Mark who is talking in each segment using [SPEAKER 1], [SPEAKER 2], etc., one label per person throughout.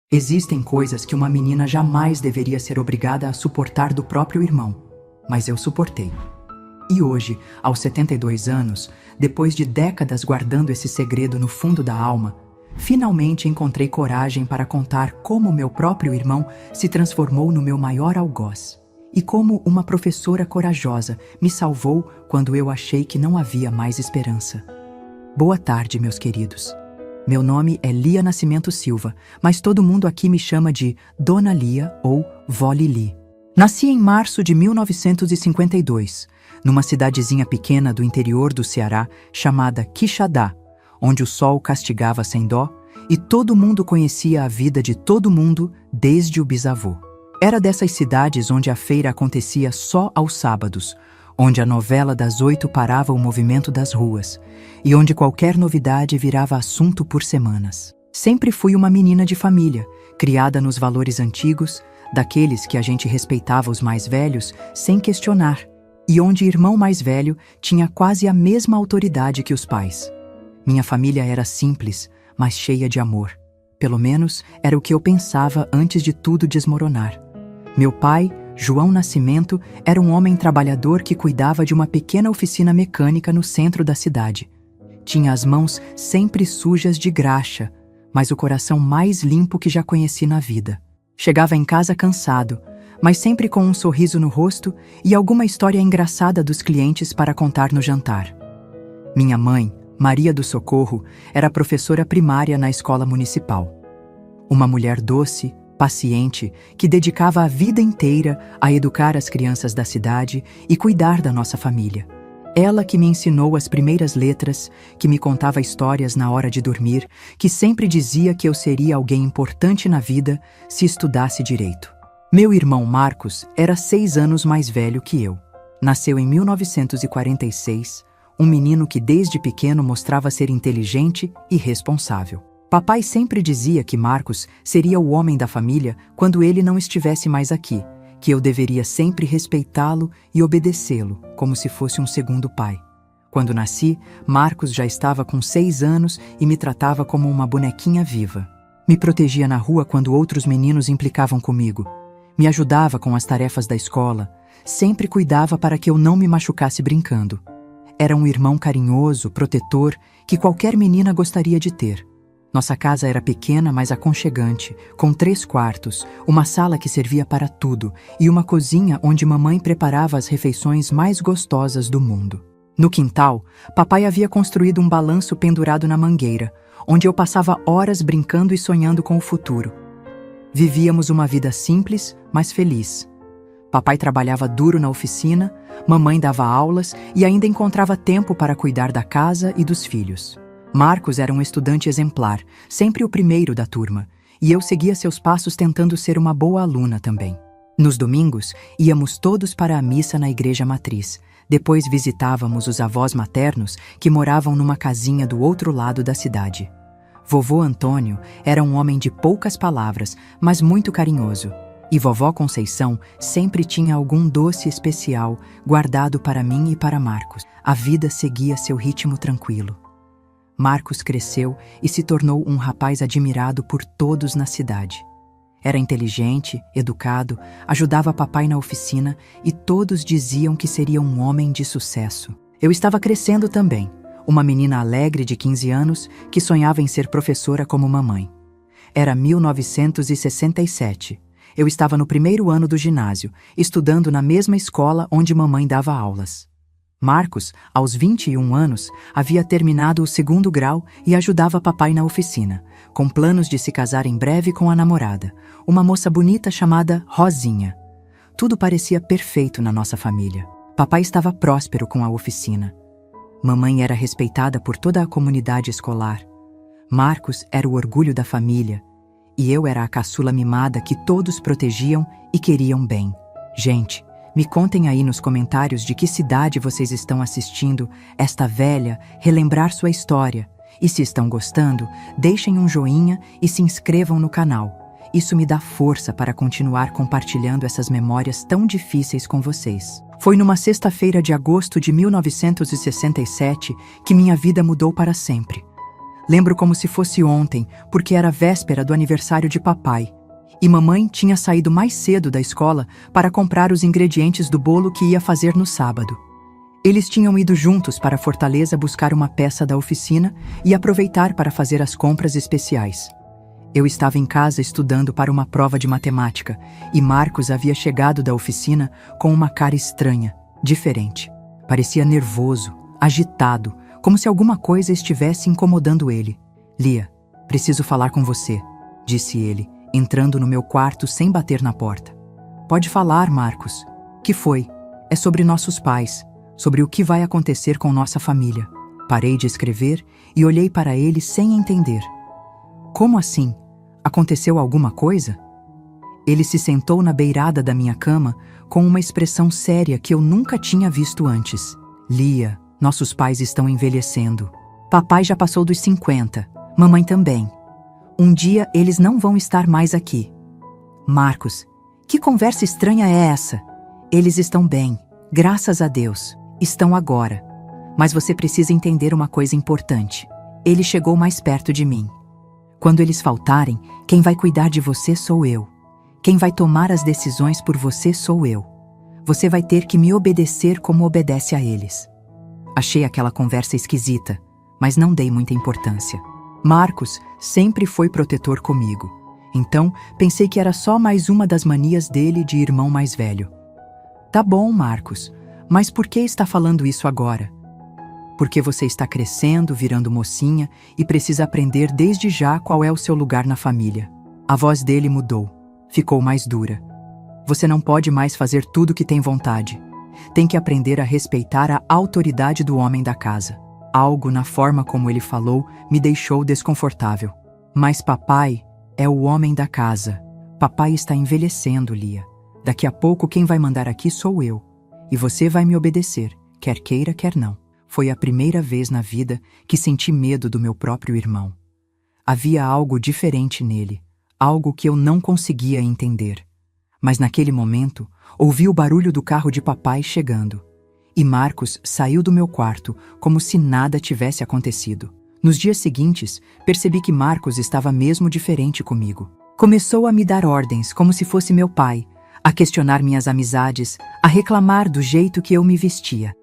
[SPEAKER 1] Existem coisas que uma menina jamais deveria ser obrigada a suportar do próprio irmão, mas eu suportei. E hoje, aos 72 anos, depois de décadas guardando esse segredo no fundo da alma, finalmente encontrei coragem para contar como meu próprio irmão se transformou no meu maior algoz e como uma professora corajosa me salvou quando eu achei que não havia mais esperança. Boa tarde, meus queridos. Meu nome é Lia Nascimento Silva, mas todo mundo aqui me chama de Dona Lia ou Vó Lili. Nasci em março de 1952, numa cidadezinha pequena do interior do Ceará chamada Quixadá, onde o sol castigava sem dó e todo mundo conhecia a vida de todo mundo desde o bisavô. Era dessas cidades onde a feira acontecia só aos sábados, onde a novela das 8 parava o movimento das ruas e onde qualquer novidade virava assunto por semanas. Sempre fui uma menina de família, criada nos valores antigos, daqueles que a gente respeitava os mais velhos sem questionar, e onde o irmão mais velho tinha quase a mesma autoridade que os pais. Minha família era simples, mas cheia de amor. Pelo menos era o que eu pensava antes de tudo desmoronar. Meu pai, João Nascimento, era um homem trabalhador que cuidava de uma pequena oficina mecânica no centro da cidade. Tinha as mãos sempre sujas de graxa, mas o coração mais limpo que já conheci na vida. Chegava em casa cansado, mas sempre com um sorriso no rosto e alguma história engraçada dos clientes para contar no jantar. Minha mãe, Maria do Socorro, era professora primária na escola municipal. Uma mulher doce, paciente, que dedicava a vida inteira a educar as crianças da cidade e cuidar da nossa família. Ela que me ensinou as primeiras letras, que me contava histórias na hora de dormir, que sempre dizia que eu seria alguém importante na vida se estudasse direito. Meu irmão Marcos era 6 anos mais velho que eu. Nasceu em 1946, um menino que desde pequeno mostrava ser inteligente e responsável. Papai sempre dizia que Marcos seria o homem da família quando ele não estivesse mais aqui, que eu deveria sempre respeitá-lo e obedecê-lo, como se fosse um segundo pai. Quando nasci, Marcos já estava com 6 anos e me tratava como uma bonequinha viva. Me protegia na rua quando outros meninos implicavam comigo. Me ajudava com as tarefas da escola, sempre cuidava para que eu não me machucasse brincando. Era um irmão carinhoso, protetor, que qualquer menina gostaria de ter. Nossa casa era pequena, mas aconchegante, com 3 quartos, uma sala que servia para tudo e uma cozinha onde mamãe preparava as refeições mais gostosas do mundo. No quintal, papai havia construído um balanço pendurado na mangueira, onde eu passava horas brincando e sonhando com o futuro. Vivíamos uma vida simples, mas feliz. Papai trabalhava duro na oficina, mamãe dava aulas e ainda encontrava tempo para cuidar da casa e dos filhos. Marcos era um estudante exemplar, sempre o primeiro da turma, e eu seguia seus passos tentando ser uma boa aluna também. Nos domingos, íamos todos para a missa na igreja matriz. Depois visitávamos os avós maternos que moravam numa casinha do outro lado da cidade. Vovô Antônio era um homem de poucas palavras, mas muito carinhoso. E vovó Conceição sempre tinha algum doce especial guardado para mim e para Marcos. A vida seguia seu ritmo tranquilo. Marcos cresceu e se tornou um rapaz admirado por todos na cidade. Era inteligente, educado, ajudava papai na oficina e todos diziam que seria um homem de sucesso. Eu estava crescendo também, uma menina alegre de 15 anos que sonhava em ser professora como mamãe. Era 1967. Eu estava no primeiro ano do ginásio, estudando na mesma escola onde mamãe dava aulas. Marcos, aos 21 anos, havia terminado o 2º grau e ajudava papai na oficina, com planos de se casar em breve com a namorada, uma moça bonita chamada Rosinha. Tudo parecia perfeito na nossa família. Papai estava próspero com a oficina. Mamãe era respeitada por toda a comunidade escolar. Marcos era o orgulho da família. E eu era a caçula mimada que todos protegiam e queriam bem. Gente, me contem aí nos comentários de que cidade vocês estão assistindo esta velha relembrar sua história. E se estão gostando, deixem um joinha e se inscrevam no canal. Isso me dá força para continuar compartilhando essas memórias tão difíceis com vocês. Foi numa sexta-feira de agosto de 1967 que minha vida mudou para sempre. Lembro como se fosse ontem, porque era véspera do aniversário de papai. E mamãe tinha saído mais cedo da escola para comprar os ingredientes do bolo que ia fazer no sábado. Eles tinham ido juntos para Fortaleza buscar uma peça da oficina e aproveitar para fazer as compras especiais. Eu estava em casa estudando para uma prova de matemática e Marcos havia chegado da oficina com uma cara estranha, diferente. Parecia nervoso, agitado, como se alguma coisa estivesse incomodando ele. Lia, preciso falar com você, disse ele, entrando no meu quarto sem bater na porta. Pode falar, Marcos. Que foi? É sobre nossos pais, sobre o que vai acontecer com nossa família. Parei de escrever e olhei para ele sem entender. Como assim? Aconteceu alguma coisa? Ele se sentou na beirada da minha cama com uma expressão séria que eu nunca tinha visto antes. Lia, nossos pais estão envelhecendo. Papai já passou dos 50, mamãe também. Um dia eles não vão estar mais aqui. Marcos, que conversa estranha é essa? Eles estão bem, graças a Deus. Estão agora. Mas você precisa entender uma coisa importante. Ele chegou mais perto de mim. Quando eles faltarem, quem vai cuidar de você sou eu. Quem vai tomar as decisões por você sou eu. Você vai ter que me obedecer como obedece a eles. Achei aquela conversa esquisita, mas não dei muita importância. Marcos sempre foi protetor comigo, então pensei que era só mais uma das manias dele de irmão mais velho. Tá bom, Marcos, mas por que está falando isso agora? Porque você está crescendo, virando mocinha e precisa aprender desde já qual é o seu lugar na família. A voz dele mudou, ficou mais dura. Você não pode mais fazer tudo que tem vontade. Tem que aprender a respeitar a autoridade do homem da casa. Algo na forma como ele falou me deixou desconfortável. Mas papai é o homem da casa. Papai está envelhecendo, Lia. Daqui a pouco quem vai mandar aqui sou eu. E você vai me obedecer, quer queira, quer não. Foi a primeira vez na vida que senti medo do meu próprio irmão. Havia algo diferente nele, algo que eu não conseguia entender. Mas naquele momento, ouvi o barulho do carro de papai chegando. E Marcos saiu do meu quarto como se nada tivesse acontecido. Nos dias seguintes, percebi que Marcos estava mesmo diferente comigo. Começou a me dar ordens como se fosse meu pai, a questionar minhas amizades, a reclamar do jeito que eu me vestia.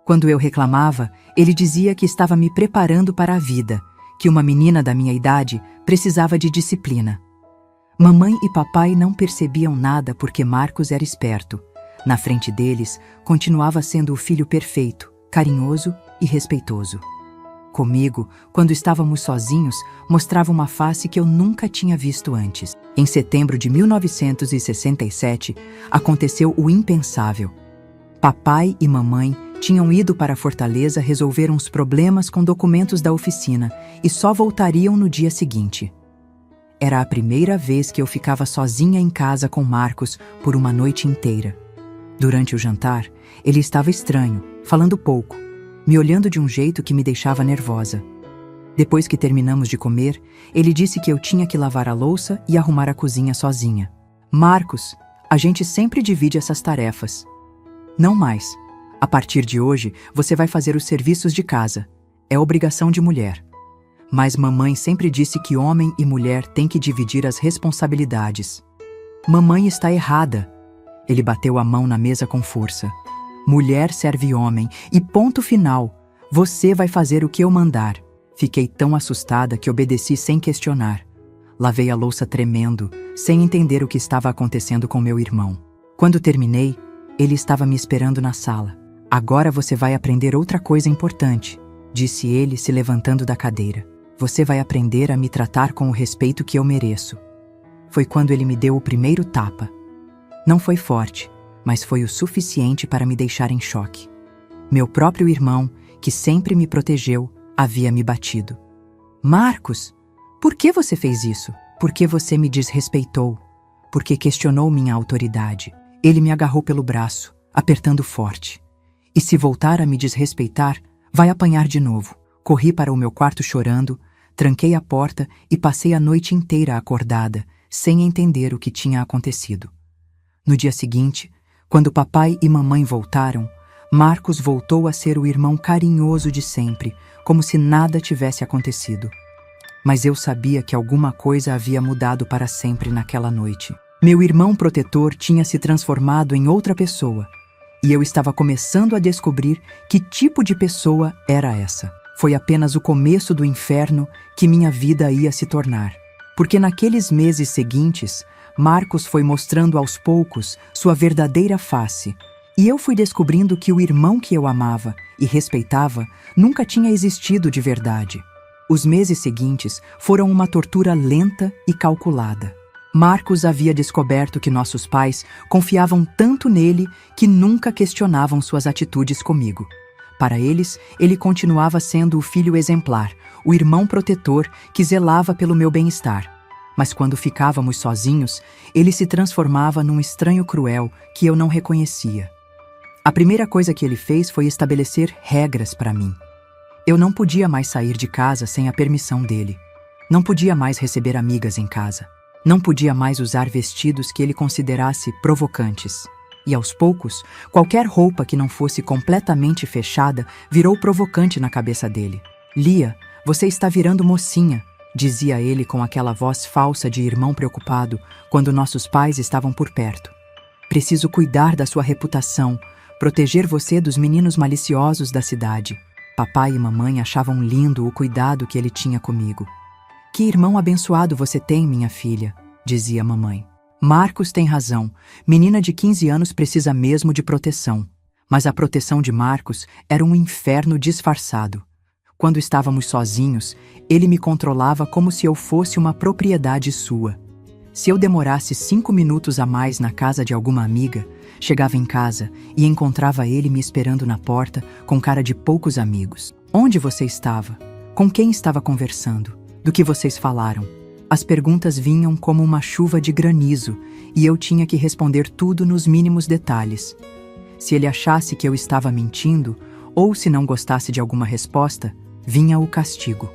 [SPEAKER 1] Quando eu reclamava, ele dizia que estava me preparando para a vida, que uma menina da minha idade precisava de disciplina. Mamãe e papai não percebiam nada porque Marcos era esperto. Na frente deles, continuava sendo o filho perfeito, carinhoso e respeitoso. Comigo, quando estávamos sozinhos, mostrava uma face que eu nunca tinha visto antes. Em setembro de 1967, aconteceu o impensável. Papai e mamãe tinham ido para Fortaleza resolver uns problemas com documentos da oficina e só voltariam no dia seguinte. Era a primeira vez que eu ficava sozinha em casa com Marcos por uma noite inteira. Durante o jantar, ele estava estranho, falando pouco, me olhando de um jeito que me deixava nervosa. Depois que terminamos de comer, ele disse que eu tinha que lavar a louça e arrumar a cozinha sozinha. Marcos, a gente sempre divide essas tarefas. Não mais. A partir de hoje, você vai fazer os serviços de casa. É obrigação de mulher. Mas mamãe sempre disse que homem e mulher têm que dividir as responsabilidades. Mamãe está errada. Ele bateu a mão na mesa com força. Mulher serve homem e ponto final. Você vai fazer o que eu mandar. Fiquei tão assustada que obedeci sem questionar. Lavei a louça tremendo, sem entender o que estava acontecendo com meu irmão. Quando terminei, ele estava me esperando na sala. Agora você vai aprender outra coisa importante, disse ele, se levantando da cadeira. Você vai aprender a me tratar com o respeito que eu mereço. Foi quando ele me deu o primeiro tapa. Não foi forte, mas foi o suficiente para me deixar em choque. Meu próprio irmão, que sempre me protegeu, havia me batido. Marcos, por que você fez isso? Porque você me desrespeitou. Porque questionou minha autoridade. Ele me agarrou pelo braço, apertando forte. E se voltar a me desrespeitar, vai apanhar de novo. Corri para o meu quarto chorando, tranquei a porta e passei a noite inteira acordada, sem entender o que tinha acontecido. No dia seguinte, quando papai e mamãe voltaram, Marcos voltou a ser o irmão carinhoso de sempre, como se nada tivesse acontecido. Mas eu sabia que alguma coisa havia mudado para sempre naquela noite. Meu irmão protetor tinha se transformado em outra pessoa, e eu estava começando a descobrir que tipo de pessoa era essa. Foi apenas o começo do inferno que minha vida ia se tornar. Porque naqueles meses seguintes, Marcos foi mostrando aos poucos sua verdadeira face, e eu fui descobrindo que o irmão que eu amava e respeitava nunca tinha existido de verdade. Os meses seguintes foram uma tortura lenta e calculada. Marcos havia descoberto que nossos pais confiavam tanto nele que nunca questionavam suas atitudes comigo. Para eles, ele continuava sendo o filho exemplar, o irmão protetor que zelava pelo meu bem-estar. Mas quando ficávamos sozinhos, ele se transformava num estranho cruel que eu não reconhecia. A primeira coisa que ele fez foi estabelecer regras para mim. Eu não podia mais sair de casa sem a permissão dele. Não podia mais receber amigas em casa. Não podia mais usar vestidos que ele considerasse provocantes. E aos poucos, qualquer roupa que não fosse completamente fechada virou provocante na cabeça dele. "Lia, você está virando mocinha", dizia ele com aquela voz falsa de irmão preocupado quando nossos pais estavam por perto. "Preciso cuidar da sua reputação, proteger você dos meninos maliciosos da cidade." Papai e mamãe achavam lindo o cuidado que ele tinha comigo. "Que irmão abençoado você tem, minha filha", dizia mamãe. "Marcos tem razão. Menina de 15 anos precisa mesmo de proteção." Mas a proteção de Marcos era um inferno disfarçado. Quando estávamos sozinhos, ele me controlava como se eu fosse uma propriedade sua. Se eu demorasse 5 minutos a mais na casa de alguma amiga, chegava em casa e encontrava ele me esperando na porta com cara de poucos amigos. "Onde você estava? Com quem estava conversando? Do que vocês falaram?" As perguntas vinham como uma chuva de granizo e eu tinha que responder tudo nos mínimos detalhes. Se ele achasse que eu estava mentindo ou se não gostasse de alguma resposta, vinha o castigo.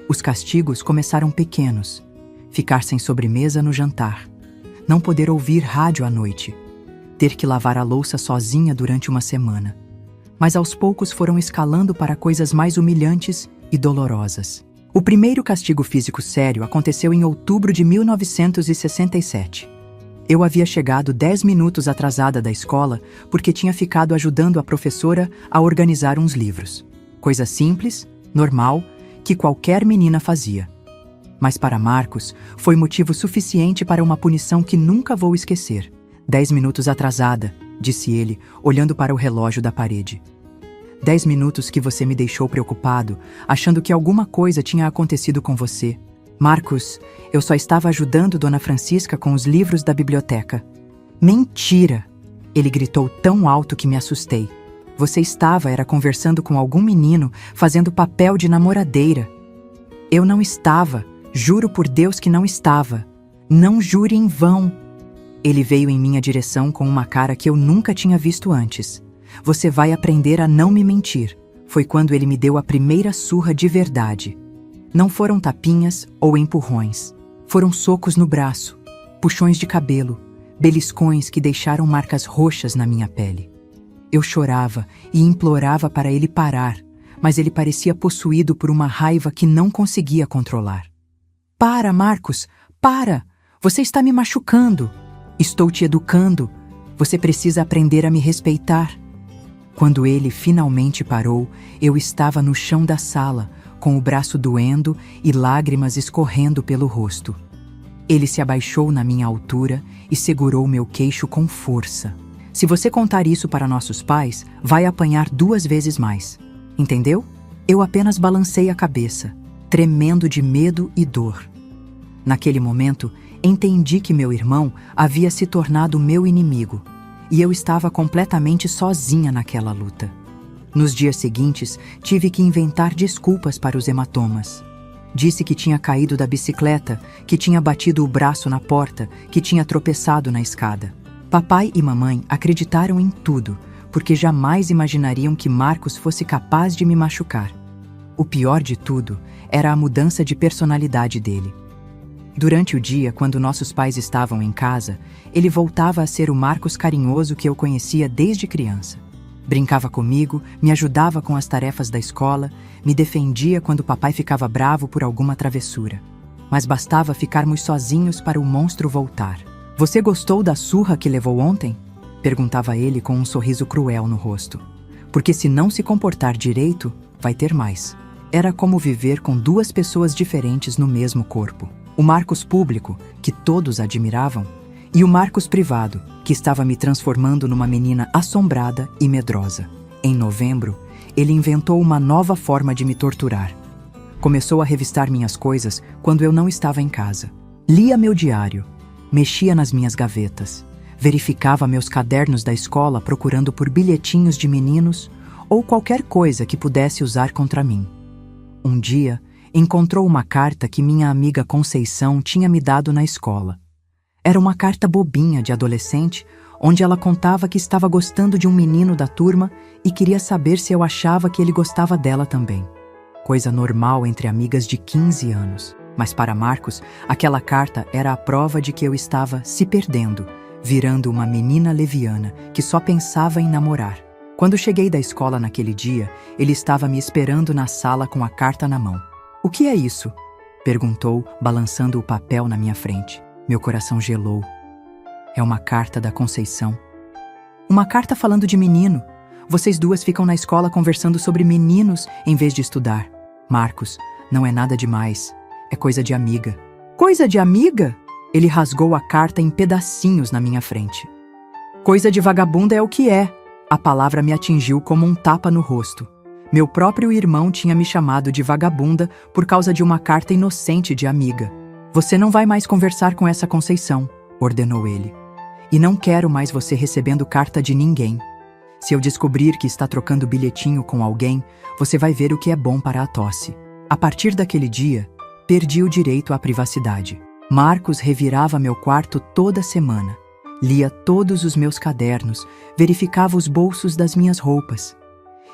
[SPEAKER 1] Os castigos começaram pequenos. Ficar sem sobremesa no jantar. Não poder ouvir rádio à noite. Ter que lavar a louça sozinha durante uma semana. Mas aos poucos foram escalando para coisas mais humilhantes e dolorosas. O primeiro castigo físico sério aconteceu em outubro de 1967. Eu havia chegado 10 minutos atrasada da escola porque tinha ficado ajudando a professora a organizar uns livros. Coisa simples, normal, que qualquer menina fazia. Mas para Marcos, foi motivo suficiente para uma punição que nunca vou esquecer. 10 minutos atrasada, disse ele, olhando para o relógio da parede. 10 minutos que você me deixou preocupado, achando que alguma coisa tinha acontecido com você. Marcos, eu só estava ajudando Dona Francisca com os livros da biblioteca. Mentira! Ele gritou tão alto que me assustei. Você era conversando com algum menino, fazendo papel de namoradeira. Eu não estava. Juro por Deus que não estava. Não jure em vão. Ele veio em minha direção com uma cara que eu nunca tinha visto antes. Você vai aprender a não me mentir. Foi quando ele me deu a primeira surra de verdade. Não foram tapinhas ou empurrões. Foram socos no braço, puxões de cabelo, beliscões que deixaram marcas roxas na minha pele. Eu chorava e implorava para ele parar, mas ele parecia possuído por uma raiva que não conseguia controlar. Para, Marcos, para! Você está me machucando. Estou te educando. Você precisa aprender a me respeitar. Quando ele finalmente parou, eu estava no chão da sala, com o braço doendo e lágrimas escorrendo pelo rosto. Ele se abaixou na minha altura e segurou meu queixo com força. Se você contar isso para nossos pais, vai apanhar 2 vezes mais. Entendeu? Eu apenas balancei a cabeça, tremendo de medo e dor. Naquele momento, entendi que meu irmão havia se tornado meu inimigo, e eu estava completamente sozinha naquela luta. Nos dias seguintes, tive que inventar desculpas para os hematomas. Disse que tinha caído da bicicleta, que tinha batido o braço na porta, que tinha tropeçado na escada. Papai e mamãe acreditaram em tudo, porque jamais imaginariam que Marcos fosse capaz de me machucar. O pior de tudo era a mudança de personalidade dele. Durante o dia, quando nossos pais estavam em casa, ele voltava a ser o Marcos carinhoso que eu conhecia desde criança. Brincava comigo, me ajudava com as tarefas da escola, me defendia quando papai ficava bravo por alguma travessura. Mas bastava ficarmos sozinhos para o monstro voltar. Você gostou da surra que levou ontem? Perguntava ele com um sorriso cruel no rosto. Porque se não se comportar direito, vai ter mais. Era como viver com duas pessoas diferentes no mesmo corpo. O Marcos público, que todos admiravam, e o Marcos privado, que estava me transformando numa menina assombrada e medrosa. Em novembro, ele inventou uma nova forma de me torturar. Começou a revistar minhas coisas quando eu não estava em casa. Lia meu diário, mexia nas minhas gavetas, verificava meus cadernos da escola procurando por bilhetinhos de meninos ou qualquer coisa que pudesse usar contra mim. Um dia, encontrou uma carta que minha amiga Conceição tinha me dado na escola. Era uma carta bobinha de adolescente, onde ela contava que estava gostando de um menino da turma e queria saber se eu achava que ele gostava dela também. Coisa normal entre amigas de 15 anos. Mas para Marcos, aquela carta era a prova de que eu estava se perdendo, virando uma menina leviana que só pensava em namorar. Quando cheguei da escola naquele dia, ele estava me esperando na sala com a carta na mão. "O que é isso?" perguntou, balançando o papel na minha frente. Meu coração gelou. É uma carta da Conceição. Uma carta falando de menino. Vocês duas ficam na escola conversando sobre meninos em vez de estudar. Marcos, não é nada demais. É coisa de amiga. Coisa de amiga? Ele rasgou a carta em pedacinhos na minha frente. Coisa de vagabunda é o que é. A palavra me atingiu como um tapa no rosto. Meu próprio irmão tinha me chamado de vagabunda por causa de uma carta inocente de amiga. "Você não vai mais conversar com essa Conceição", ordenou ele. "E não quero mais você recebendo carta de ninguém. Se eu descobrir que está trocando bilhetinho com alguém, você vai ver o que é bom para a tosse." A partir daquele dia, perdi o direito à privacidade. Marcos revirava meu quarto toda semana. Lia todos os meus cadernos, verificava os bolsos das minhas roupas.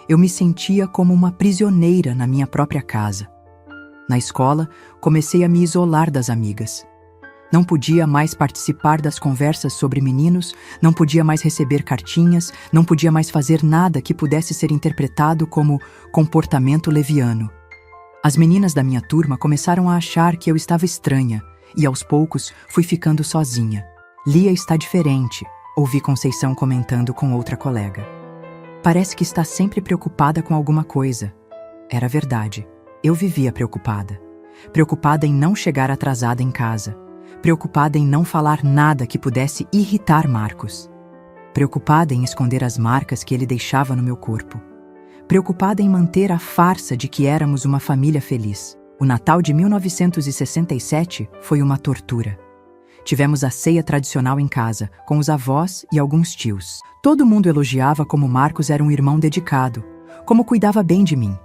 [SPEAKER 1] Eu me sentia como uma prisioneira na minha própria casa. Na escola, comecei a me isolar das amigas. Não podia mais participar das conversas sobre meninos, não podia mais receber cartinhas, não podia mais fazer nada que pudesse ser interpretado como comportamento leviano. As meninas da minha turma começaram a achar que eu estava estranha e aos poucos fui ficando sozinha. "Lia está diferente", ouvi Conceição comentando com outra colega. "Parece que está sempre preocupada com alguma coisa." Era verdade. Eu vivia preocupada. Preocupada em não chegar atrasada em casa. Preocupada em não falar nada que pudesse irritar Marcos. Preocupada em esconder as marcas que ele deixava no meu corpo. Preocupada em manter a farsa de que éramos uma família feliz. O Natal de 1967 foi uma tortura. Tivemos a ceia tradicional em casa, com os avós e alguns tios. Todo mundo elogiava como Marcos era um irmão dedicado, como cuidava bem de mim.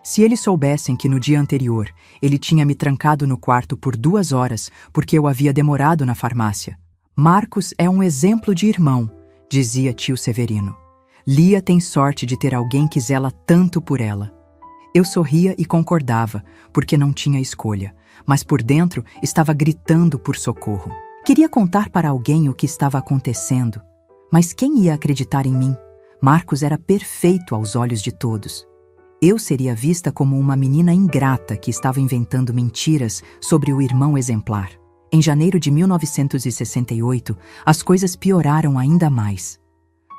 [SPEAKER 1] Se eles soubessem que no dia anterior ele tinha me trancado no quarto por 2 horas porque eu havia demorado na farmácia. "Marcos é um exemplo de irmão", dizia tio Severino. "Lia tem sorte de ter alguém que zela tanto por ela." Eu sorria e concordava, porque não tinha escolha, mas por dentro estava gritando por socorro. Queria contar para alguém o que estava acontecendo, mas quem ia acreditar em mim? Marcos era perfeito aos olhos de todos. Eu seria vista como uma menina ingrata que estava inventando mentiras sobre o irmão exemplar. Em janeiro de 1968, as coisas pioraram ainda mais.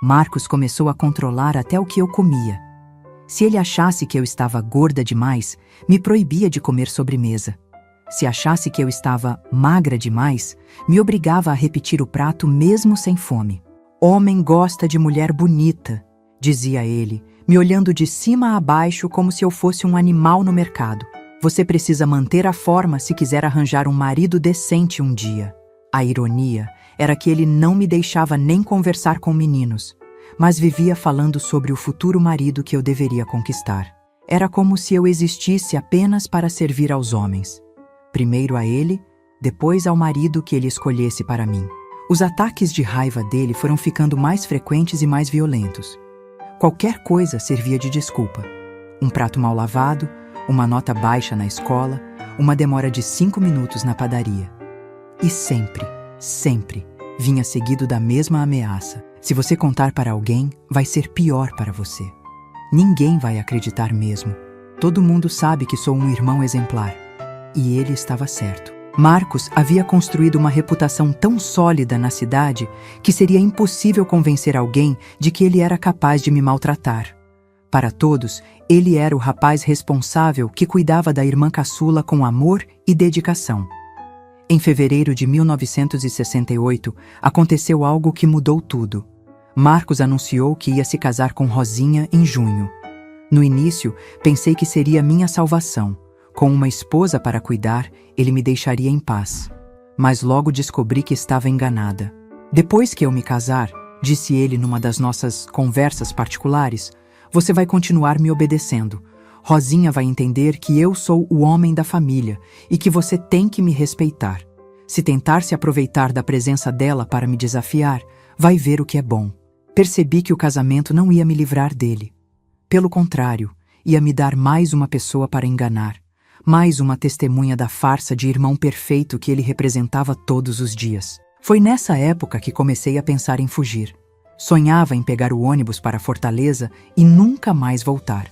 [SPEAKER 1] Marcos começou a controlar até o que eu comia. Se ele achasse que eu estava gorda demais, me proibia de comer sobremesa. Se achasse que eu estava magra demais, me obrigava a repetir o prato mesmo sem fome. "Homem gosta de mulher bonita", dizia ele, me olhando de cima a baixo como se eu fosse um animal no mercado. "Você precisa manter a forma se quiser arranjar um marido decente um dia." A ironia era que ele não me deixava nem conversar com meninos, mas vivia falando sobre o futuro marido que eu deveria conquistar. Era como se eu existisse apenas para servir aos homens. Primeiro a ele, depois ao marido que ele escolhesse para mim. Os ataques de raiva dele foram ficando mais frequentes e mais violentos. Qualquer coisa servia de desculpa. Um prato mal lavado, uma nota baixa na escola, uma demora de 5 minutos na padaria. E sempre, sempre, vinha seguido da mesma ameaça. Se você contar para alguém, vai ser pior para você. Ninguém vai acreditar mesmo. Todo mundo sabe que sou um irmão exemplar. E ele estava certo. Marcos havia construído uma reputação tão sólida na cidade que seria impossível convencer alguém de que ele era capaz de me maltratar. Para todos, ele era o rapaz responsável que cuidava da irmã caçula com amor e dedicação. Em fevereiro de 1968, aconteceu algo que mudou tudo. Marcos anunciou que ia se casar com Rosinha em junho. No início, pensei que seria minha salvação. Com uma esposa para cuidar, ele me deixaria em paz. Mas logo descobri que estava enganada. Depois que eu me casar, disse ele numa das nossas conversas particulares, você vai continuar me obedecendo. Rosinha vai entender que eu sou o homem da família e que você tem que me respeitar. Se tentar se aproveitar da presença dela para me desafiar, vai ver o que é bom. Percebi que o casamento não ia me livrar dele. Pelo contrário, ia me dar mais uma pessoa para enganar, mais uma testemunha da farsa de irmão perfeito que ele representava todos os dias. Foi nessa época que comecei a pensar em fugir. Sonhava em pegar o ônibus para Fortaleza e nunca mais voltar.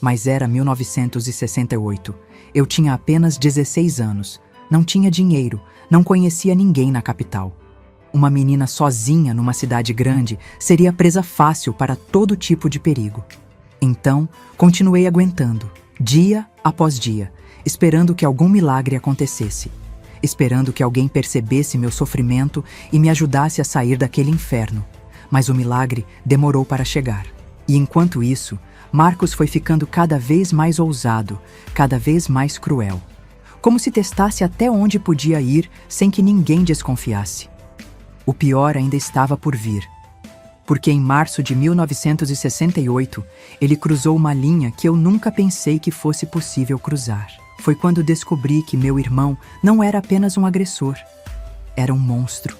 [SPEAKER 1] Mas era 1968. Eu tinha apenas 16 anos, não tinha dinheiro, não conhecia ninguém na capital. Uma menina sozinha numa cidade grande seria presa fácil para todo tipo de perigo. Então, continuei aguentando, dia após dia, esperando que algum milagre acontecesse, esperando que alguém percebesse meu sofrimento e me ajudasse a sair daquele inferno. Mas o milagre demorou para chegar. E enquanto isso, Marcos foi ficando cada vez mais ousado, cada vez mais cruel. Como se testasse até onde podia ir sem que ninguém desconfiasse. O pior ainda estava por vir. Porque em março de 1968, ele cruzou uma linha que eu nunca pensei que fosse possível cruzar. Foi quando descobri que meu irmão não era apenas um agressor, era um monstro.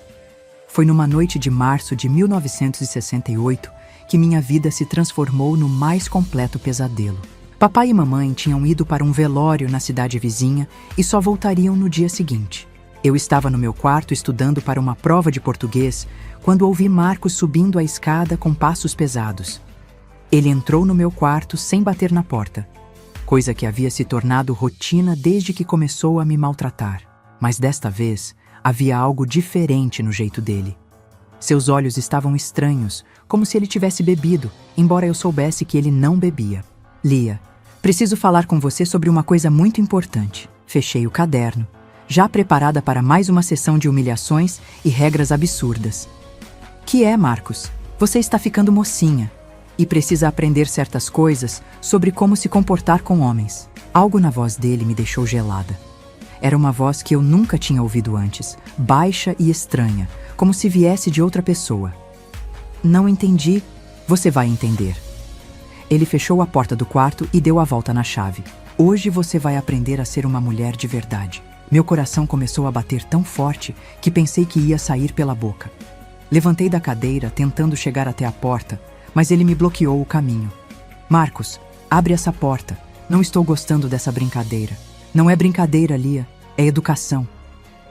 [SPEAKER 1] Foi numa noite de março de 1968 que minha vida se transformou no mais completo pesadelo. Papai e mamãe tinham ido para um velório na cidade vizinha e só voltariam no dia seguinte. Eu estava no meu quarto estudando para uma prova de português quando ouvi Marcos subindo a escada com passos pesados. Ele entrou no meu quarto sem bater na porta, coisa que havia se tornado rotina desde que começou a me maltratar. Mas desta vez, havia algo diferente no jeito dele. Seus olhos estavam estranhos, como se ele tivesse bebido, embora eu soubesse que ele não bebia. Lia, preciso falar com você sobre uma coisa muito importante. Fechei o caderno, já preparada para mais uma sessão de humilhações e regras absurdas. Que é, Marcos? Você está ficando mocinha e precisa aprender certas coisas sobre como se comportar com homens. Algo na voz dele me deixou gelada. Era uma voz que eu nunca tinha ouvido antes, baixa e estranha, como se viesse de outra pessoa. Não entendi. Você vai entender. Ele fechou a porta do quarto e deu a volta na chave. Hoje você vai aprender a ser uma mulher de verdade. Meu coração começou a bater tão forte que pensei que ia sair pela boca. Levantei da cadeira tentando chegar até a porta, mas ele me bloqueou o caminho. Marcos, abre essa porta. Não estou gostando dessa brincadeira. Não é brincadeira, Lia, é educação.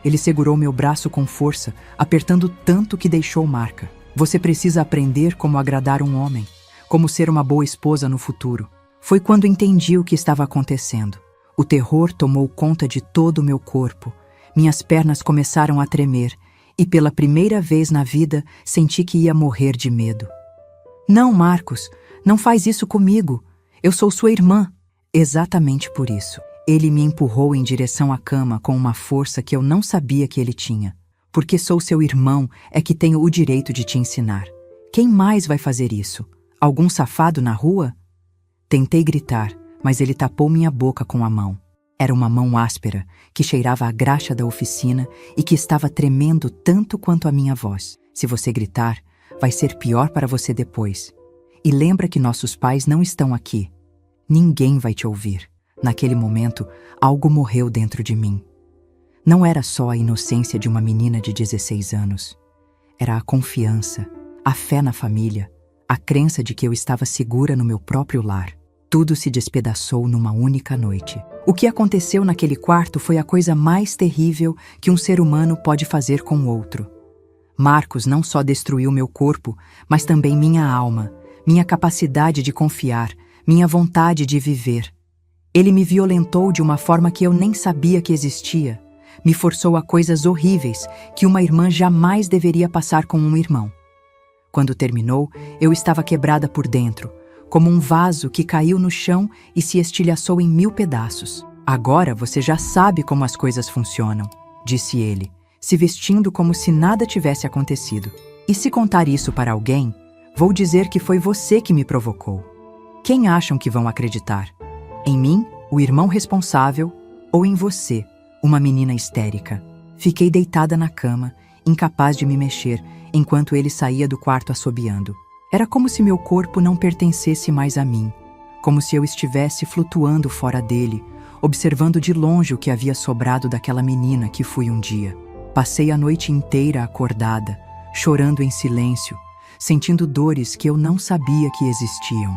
[SPEAKER 1] Ele segurou meu braço com força, apertando tanto que deixou marca. Você precisa aprender como agradar um homem, como ser uma boa esposa no futuro. Foi quando entendi o que estava acontecendo. O terror tomou conta de todo o meu corpo. Minhas pernas começaram a tremer e pela primeira vez na vida senti que ia morrer de medo. Não, Marcos, não faz isso comigo. Eu sou sua irmã. Exatamente por isso. Ele me empurrou em direção à cama com uma força que eu não sabia que ele tinha. Porque sou seu irmão é que tenho o direito de te ensinar. Quem mais vai fazer isso? Algum safado na rua? Tentei gritar, mas ele tapou minha boca com a mão. Era uma mão áspera, que cheirava a graxa da oficina e que estava tremendo tanto quanto a minha voz. Se você gritar, vai ser pior para você depois. E lembra que nossos pais não estão aqui. Ninguém vai te ouvir. Naquele momento, algo morreu dentro de mim. Não era só a inocência de uma menina de 16 anos. Era a confiança, a fé na família, a crença de que eu estava segura no meu próprio lar. Tudo se despedaçou numa única noite. O que aconteceu naquele quarto foi a coisa mais terrível que um ser humano pode fazer com outro. Marcos não só destruiu meu corpo, mas também minha alma, minha capacidade de confiar, minha vontade de viver. Ele me violentou de uma forma que eu nem sabia que existia. Me forçou a coisas horríveis que uma irmã jamais deveria passar com um irmão. Quando terminou, eu estava quebrada por dentro, como um vaso que caiu no chão e se estilhaçou em 1000 pedaços. Agora você já sabe como as coisas funcionam, disse ele, se vestindo como se nada tivesse acontecido. E se contar isso para alguém, vou dizer que foi você que me provocou. Quem acham que vão acreditar? Em mim, o irmão responsável, ou em você, uma menina histérica? Fiquei deitada na cama, incapaz de me mexer, enquanto ele saía do quarto assobiando. Era como se meu corpo não pertencesse mais a mim, como se eu estivesse flutuando fora dele, observando de longe o que havia sobrado daquela menina que fui um dia. Passei a noite inteira acordada, chorando em silêncio, sentindo dores que eu não sabia que existiam.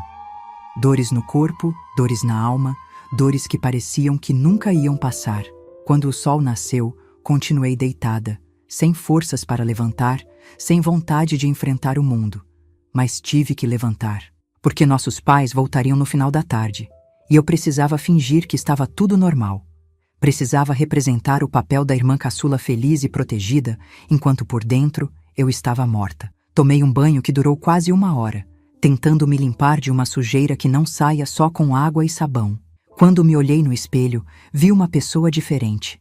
[SPEAKER 1] Dores no corpo, dores na alma, dores que pareciam que nunca iam passar. Quando o sol nasceu, continuei deitada, sem forças para levantar, sem vontade de enfrentar o mundo. Mas tive que levantar, porque nossos pais voltariam no final da tarde, e eu precisava fingir que estava tudo normal. Precisava representar o papel da irmã caçula feliz e protegida, enquanto por dentro eu estava morta. Tomei um banho que durou quase 1 hora, tentando me limpar de uma sujeira que não saia só com água e sabão. Quando me olhei no espelho, vi uma pessoa diferente.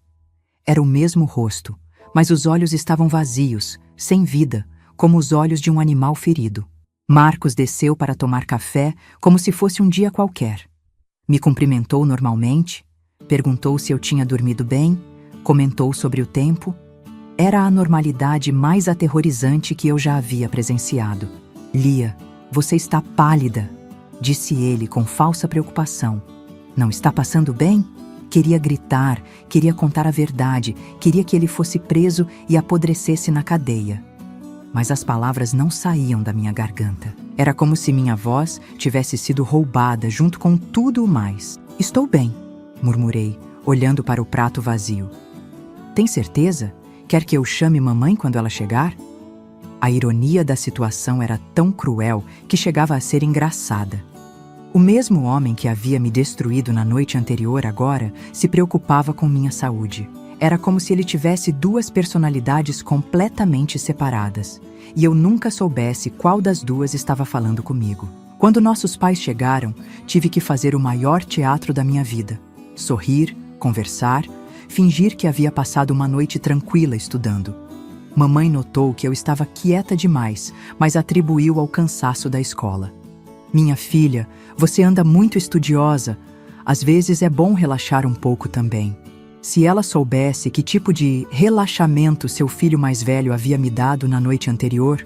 [SPEAKER 1] Era o mesmo rosto, mas os olhos estavam vazios, sem vida, como os olhos de um animal ferido. Marcos desceu para tomar café como se fosse um dia qualquer. Me cumprimentou normalmente, perguntou se eu tinha dormido bem, comentou sobre o tempo. Era a normalidade mais aterrorizante que eu já havia presenciado. Lia, você está pálida, disse ele com falsa preocupação. Não está passando bem? Queria gritar, queria contar a verdade, queria que ele fosse preso e apodrecesse na cadeia. Mas as palavras não saíam da minha garganta. Era como se minha voz tivesse sido roubada junto com tudo o mais. Estou bem, murmurei, olhando para o prato vazio. Tem certeza? Quer que eu chame mamãe quando ela chegar? A ironia da situação era tão cruel que chegava a ser engraçada. O mesmo homem que havia me destruído na noite anterior agora se preocupava com minha saúde. Era como se ele tivesse 2 personalidades completamente separadas, e eu nunca soubesse qual das 2 estava falando comigo. Quando nossos pais chegaram, tive que fazer o maior teatro da minha vida. Sorrir, conversar, fingir que havia passado uma noite tranquila estudando. Mamãe notou que eu estava quieta demais, mas atribuiu ao cansaço da escola. Minha filha, você anda muito estudiosa. Às vezes é bom relaxar um pouco também. Se ela soubesse que tipo de relaxamento seu filho mais velho havia me dado na noite anterior.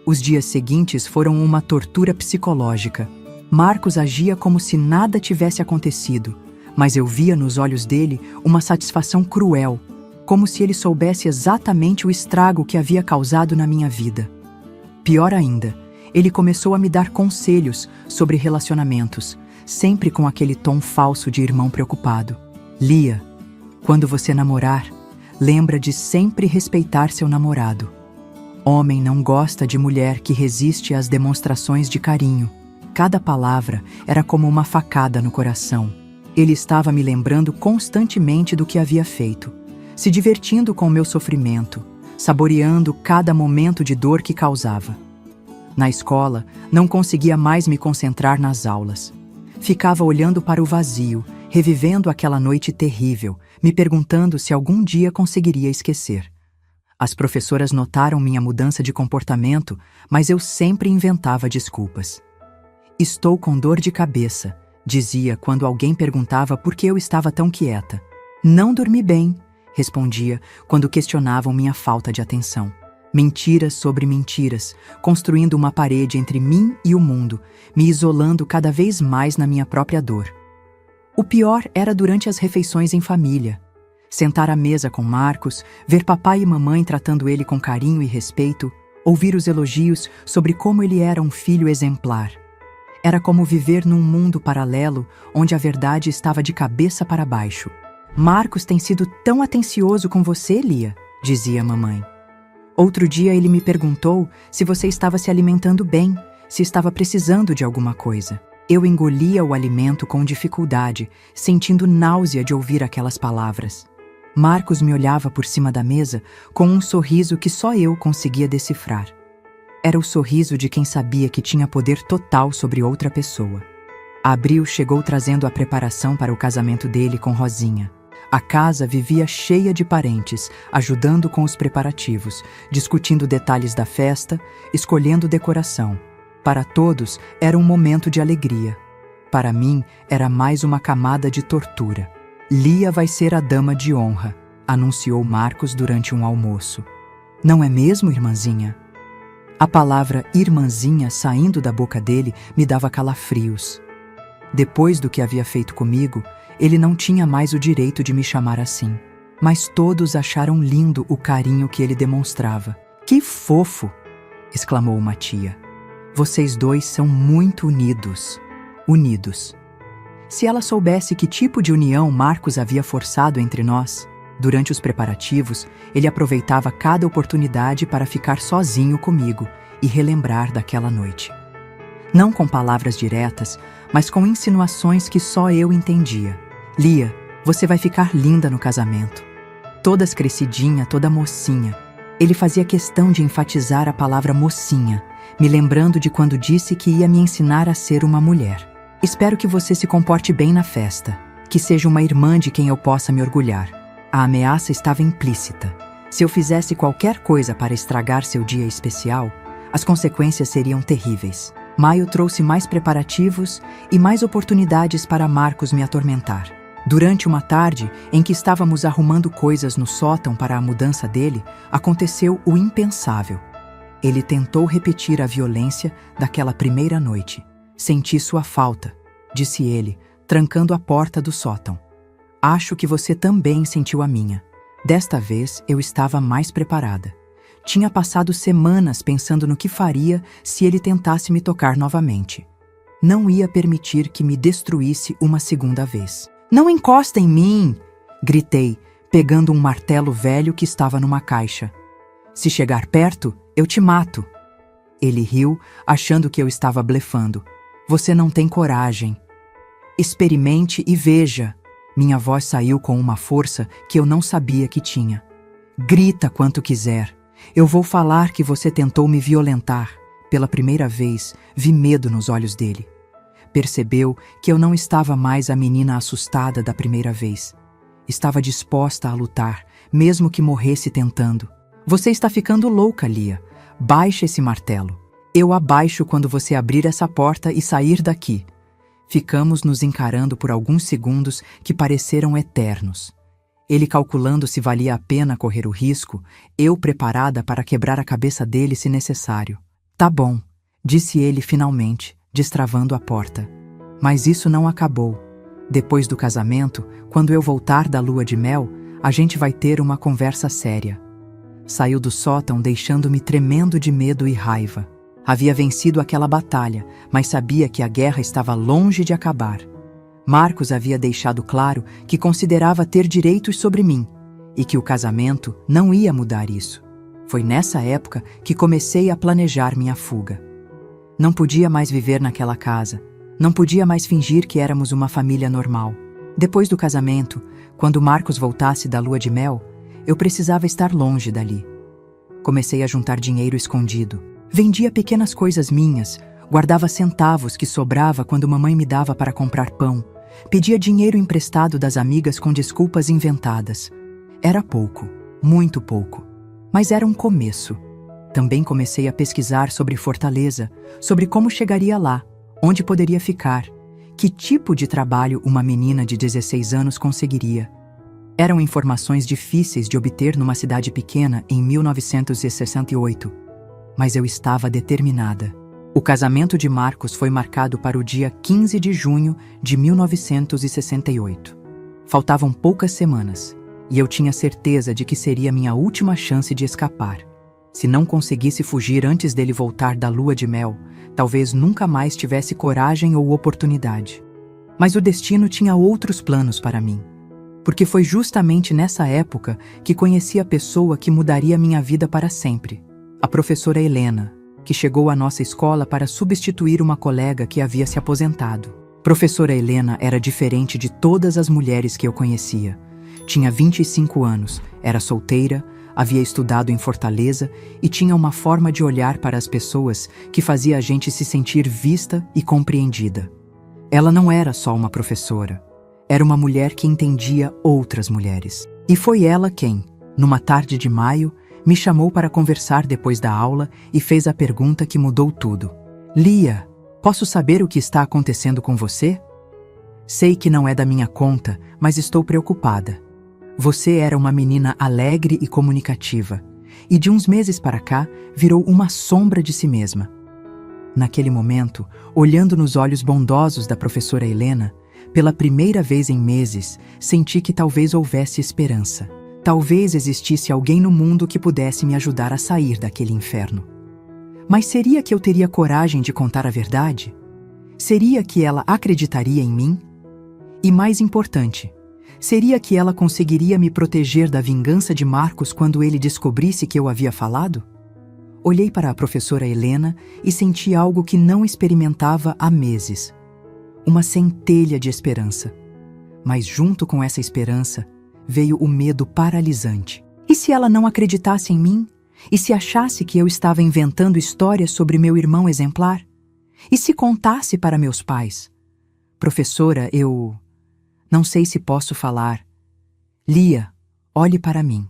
[SPEAKER 1] Os dias seguintes foram uma tortura psicológica. Marcos agia como se nada tivesse acontecido, mas eu via nos olhos dele uma satisfação cruel, como se ele soubesse exatamente o estrago que havia causado na minha vida. Pior ainda, ele começou a me dar conselhos sobre relacionamentos, sempre com aquele tom falso de irmão preocupado. Lia, quando você namorar, lembra de sempre respeitar seu namorado. Homem não gosta de mulher que resiste às demonstrações de carinho. Cada palavra era como uma facada no coração. Ele estava me lembrando constantemente do que havia feito, se divertindo com o meu sofrimento, saboreando cada momento de dor que causava. Na escola, não conseguia mais me concentrar nas aulas. Ficava olhando para o vazio, revivendo aquela noite terrível, me perguntando se algum dia conseguiria esquecer. As professoras notaram minha mudança de comportamento, mas eu sempre inventava desculpas. Estou com dor de cabeça, dizia quando alguém perguntava por que eu estava tão quieta. Não dormi bem, respondia quando questionavam minha falta de atenção. Mentiras sobre mentiras, construindo uma parede entre mim e o mundo, me isolando cada vez mais na minha própria dor. O pior era durante as refeições em família. Sentar à mesa com Marcos, ver papai e mamãe tratando ele com carinho e respeito, ouvir os elogios sobre como ele era um filho exemplar. Era como viver num mundo paralelo onde a verdade estava de cabeça para baixo. Marcos tem sido tão atencioso com você, Lia, dizia a mamãe. Outro dia ele me perguntou se você estava se alimentando bem, se estava precisando de alguma coisa. Eu engolia o alimento com dificuldade, sentindo náusea de ouvir aquelas palavras. Marcos me olhava por cima da mesa com um sorriso que só eu conseguia decifrar. Era o sorriso de quem sabia que tinha poder total sobre outra pessoa. Abril chegou trazendo a preparação para o casamento dele com Rosinha. A casa vivia cheia de parentes, ajudando com os preparativos, discutindo detalhes da festa, escolhendo decoração. Para todos, era um momento de alegria. Para mim, era mais uma camada de tortura. Lia vai ser a dama de honra, anunciou Marcos durante um almoço. Não é mesmo, irmãzinha? A palavra irmãzinha saindo da boca dele me dava calafrios. Depois do que havia feito comigo, ele não tinha mais o direito de me chamar assim. Mas todos acharam lindo o carinho que ele demonstrava. Que fofo! Exclamou uma tia. Vocês dois são muito unidos. Unidos. Se ela soubesse que tipo de união Marcos havia forçado entre nós, durante os preparativos, ele aproveitava cada oportunidade para ficar sozinho comigo e relembrar daquela noite. Não com palavras diretas, mas com insinuações que só eu entendia. Lia, você vai ficar linda no casamento. Toda crescidinha, toda mocinha. Ele fazia questão de enfatizar a palavra mocinha, me lembrando de quando disse que ia me ensinar a ser uma mulher. Espero que você se comporte bem na festa, que seja uma irmã de quem eu possa me orgulhar. A ameaça estava implícita. Se eu fizesse qualquer coisa para estragar seu dia especial, as consequências seriam terríveis. Maio trouxe mais preparativos e mais oportunidades para Marcos me atormentar. Durante uma tarde em que estávamos arrumando coisas no sótão para a mudança dele, aconteceu o impensável. Ele tentou repetir a violência daquela primeira noite. Senti sua falta, disse ele, trancando a porta do sótão. Acho que você também sentiu a minha. Desta vez eu estava mais preparada. Tinha passado semanas pensando no que faria se ele tentasse me tocar novamente. Não ia permitir que me destruísse uma segunda vez. Não encosta em mim! Gritei, pegando um martelo velho que estava numa caixa. Se chegar perto, eu te mato. Ele riu, achando que eu estava blefando. Você não tem coragem. Experimente e veja. Minha voz saiu com uma força que eu não sabia que tinha. Grita quanto quiser. Eu vou falar que você tentou me violentar. Pela primeira vez, vi medo nos olhos dele. Percebeu que eu não estava mais a menina assustada da primeira vez. Estava disposta a lutar, mesmo que morresse tentando. Você está ficando louca, Lia. Baixe esse martelo. Eu abaixo quando você abrir essa porta e sair daqui. Ficamos nos encarando por alguns segundos que pareceram eternos. Ele calculando se valia a pena correr o risco, eu preparada para quebrar a cabeça dele se necessário. Tá bom, disse ele finalmente, destravando a porta. Mas isso não acabou. Depois do casamento, quando eu voltar da lua de mel, a gente vai ter uma conversa séria. Saiu do sótão deixando-me tremendo de medo e raiva. Havia vencido aquela batalha, mas sabia que a guerra estava longe de acabar. Marcos havia deixado claro que considerava ter direitos sobre mim e que o casamento não ia mudar isso. Foi nessa época que comecei a planejar minha fuga. Não podia mais viver naquela casa. Não podia mais fingir que éramos uma família normal. Depois do casamento, quando Marcos voltasse da lua de mel, eu precisava estar longe dali. Comecei a juntar dinheiro escondido. Vendia pequenas coisas minhas, guardava centavos que sobrava quando mamãe me dava para comprar pão, pedia dinheiro emprestado das amigas com desculpas inventadas. Era pouco, muito pouco, mas era um começo. Também comecei a pesquisar sobre Fortaleza, sobre como chegaria lá, onde poderia ficar, que tipo de trabalho uma menina de 16 anos conseguiria. Eram informações difíceis de obter numa cidade pequena em 1968. Mas eu estava determinada. O casamento de Marcos foi marcado para o dia 15 de junho de 1968. Faltavam poucas semanas, e eu tinha certeza de que seria minha última chance de escapar. Se não conseguisse fugir antes dele voltar da lua de mel, talvez nunca mais tivesse coragem ou oportunidade. Mas o destino tinha outros planos para mim. porque foi justamente nessa época que conheci a pessoa que mudaria minha vida para sempre. A professora Helena, que chegou à nossa escola para substituir uma colega que havia se aposentado. Professora Helena era diferente de todas as mulheres que eu conhecia. Tinha 25 anos, era solteira, havia estudado em Fortaleza e tinha uma forma de olhar para as pessoas que fazia a gente se sentir vista e compreendida. Ela não era só uma professora, era uma mulher que entendia outras mulheres. E foi ela quem, numa tarde de maio, me chamou para conversar depois da aula e fez a pergunta que mudou tudo. Lia, posso saber o que está acontecendo com você? Sei que não é da minha conta, mas estou preocupada. Você era uma menina alegre e comunicativa, e de uns meses para cá virou uma sombra de si mesma. Naquele momento, olhando nos olhos bondosos da professora Helena, pela primeira vez em meses, senti que talvez houvesse esperança. Talvez existisse alguém no mundo que pudesse me ajudar a sair daquele inferno. Mas seria que eu teria coragem de contar a verdade? Seria que ela acreditaria em mim? E mais importante, seria que ela conseguiria me proteger da vingança de Marcos quando ele descobrisse que eu havia falado? Olhei para a professora Helena e senti algo que não experimentava há meses. Uma centelha de esperança. Mas junto com essa esperança, veio o medo paralisante. E se ela não acreditasse em mim? E se achasse que eu estava inventando histórias sobre meu irmão exemplar? E se contasse para meus pais? Professora, eu não sei se posso falar. Lia, olhe para mim.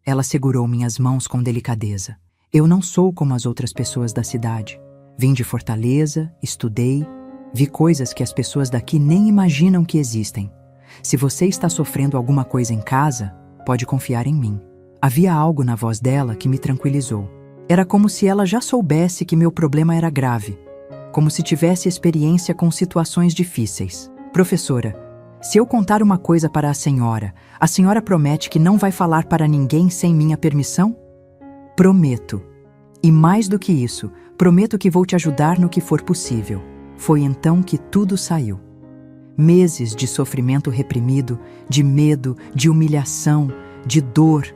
[SPEAKER 1] Ela segurou minhas mãos com delicadeza. Eu não sou como as outras pessoas da cidade. Vim de Fortaleza, estudei, vi coisas que as pessoas daqui nem imaginam que existem. Se você está sofrendo alguma coisa em casa, pode confiar em mim. Havia algo na voz dela que me tranquilizou. Era como se ela já soubesse que meu problema era grave, como se tivesse experiência com situações difíceis. Professora, se eu contar uma coisa para a senhora promete que não vai falar para ninguém sem minha permissão? Prometo. E mais do que isso, prometo que vou te ajudar no que for possível. Foi então que tudo saiu. Meses de sofrimento reprimido, de medo, de humilhação, de dor.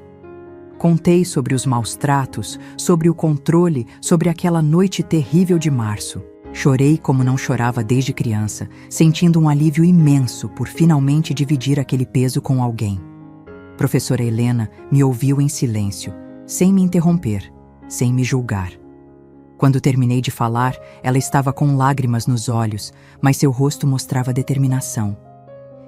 [SPEAKER 1] Contei sobre os maus tratos, sobre o controle, sobre aquela noite terrível de março. Chorei como não chorava desde criança, sentindo um alívio imenso por finalmente dividir aquele peso com alguém. Professora Helena me ouviu em silêncio, sem me interromper, sem me julgar. Quando terminei de falar, ela estava com lágrimas nos olhos, mas seu rosto mostrava determinação.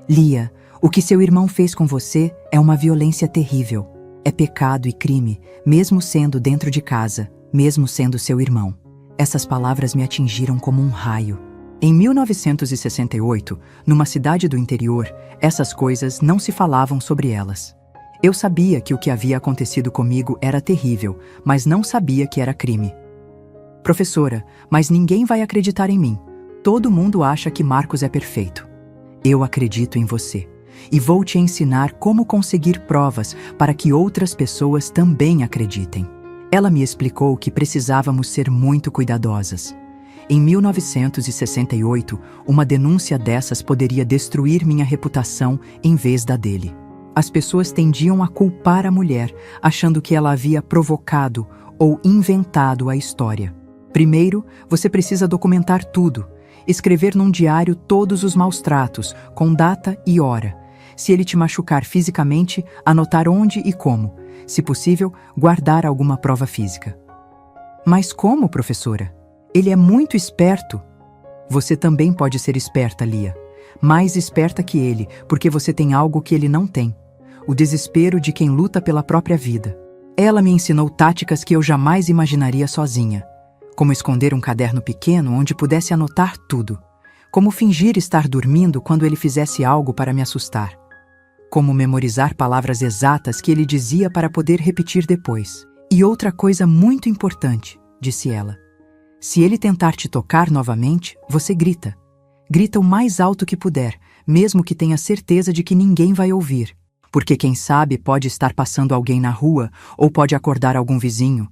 [SPEAKER 1] Lia, o que seu irmão fez com você é uma violência terrível. É pecado e crime, mesmo sendo dentro de casa, mesmo sendo seu irmão. Essas palavras me atingiram como um raio. Em 1968, numa cidade do interior, essas coisas não se falavam sobre elas. Eu sabia que o que havia acontecido comigo era terrível, mas não sabia que era crime. Professora, mas ninguém vai acreditar em mim. Todo mundo acha que Marcos é perfeito. Eu acredito em você. E vou te ensinar como conseguir provas para que outras pessoas também acreditem. Ela me explicou que precisávamos ser muito cuidadosas. Em 1968, uma denúncia dessas poderia destruir minha reputação em vez da dele. As pessoas tendiam a culpar a mulher, achando que ela havia provocado ou inventado a história. Primeiro, você precisa documentar tudo. Escrever num diário todos os maus tratos, com data e hora. Se ele te machucar fisicamente, anotar onde e como. Se possível, guardar alguma prova física. Mas como, professora? Ele é muito esperto. Você também pode ser esperta, Lia. Mais esperta que ele, porque você tem algo que ele não tem. O desespero de quem luta pela própria vida. Ela me ensinou táticas que eu jamais imaginaria sozinha. Como esconder um caderno pequeno onde pudesse anotar tudo. Como fingir estar dormindo quando ele fizesse algo para me assustar. Como memorizar palavras exatas que ele dizia para poder repetir depois. E outra coisa muito importante, disse ela. Se ele tentar te tocar novamente, você grita. Grita o mais alto que puder, mesmo que tenha certeza de que ninguém vai ouvir. Porque quem sabe pode estar passando alguém na rua ou pode acordar algum vizinho.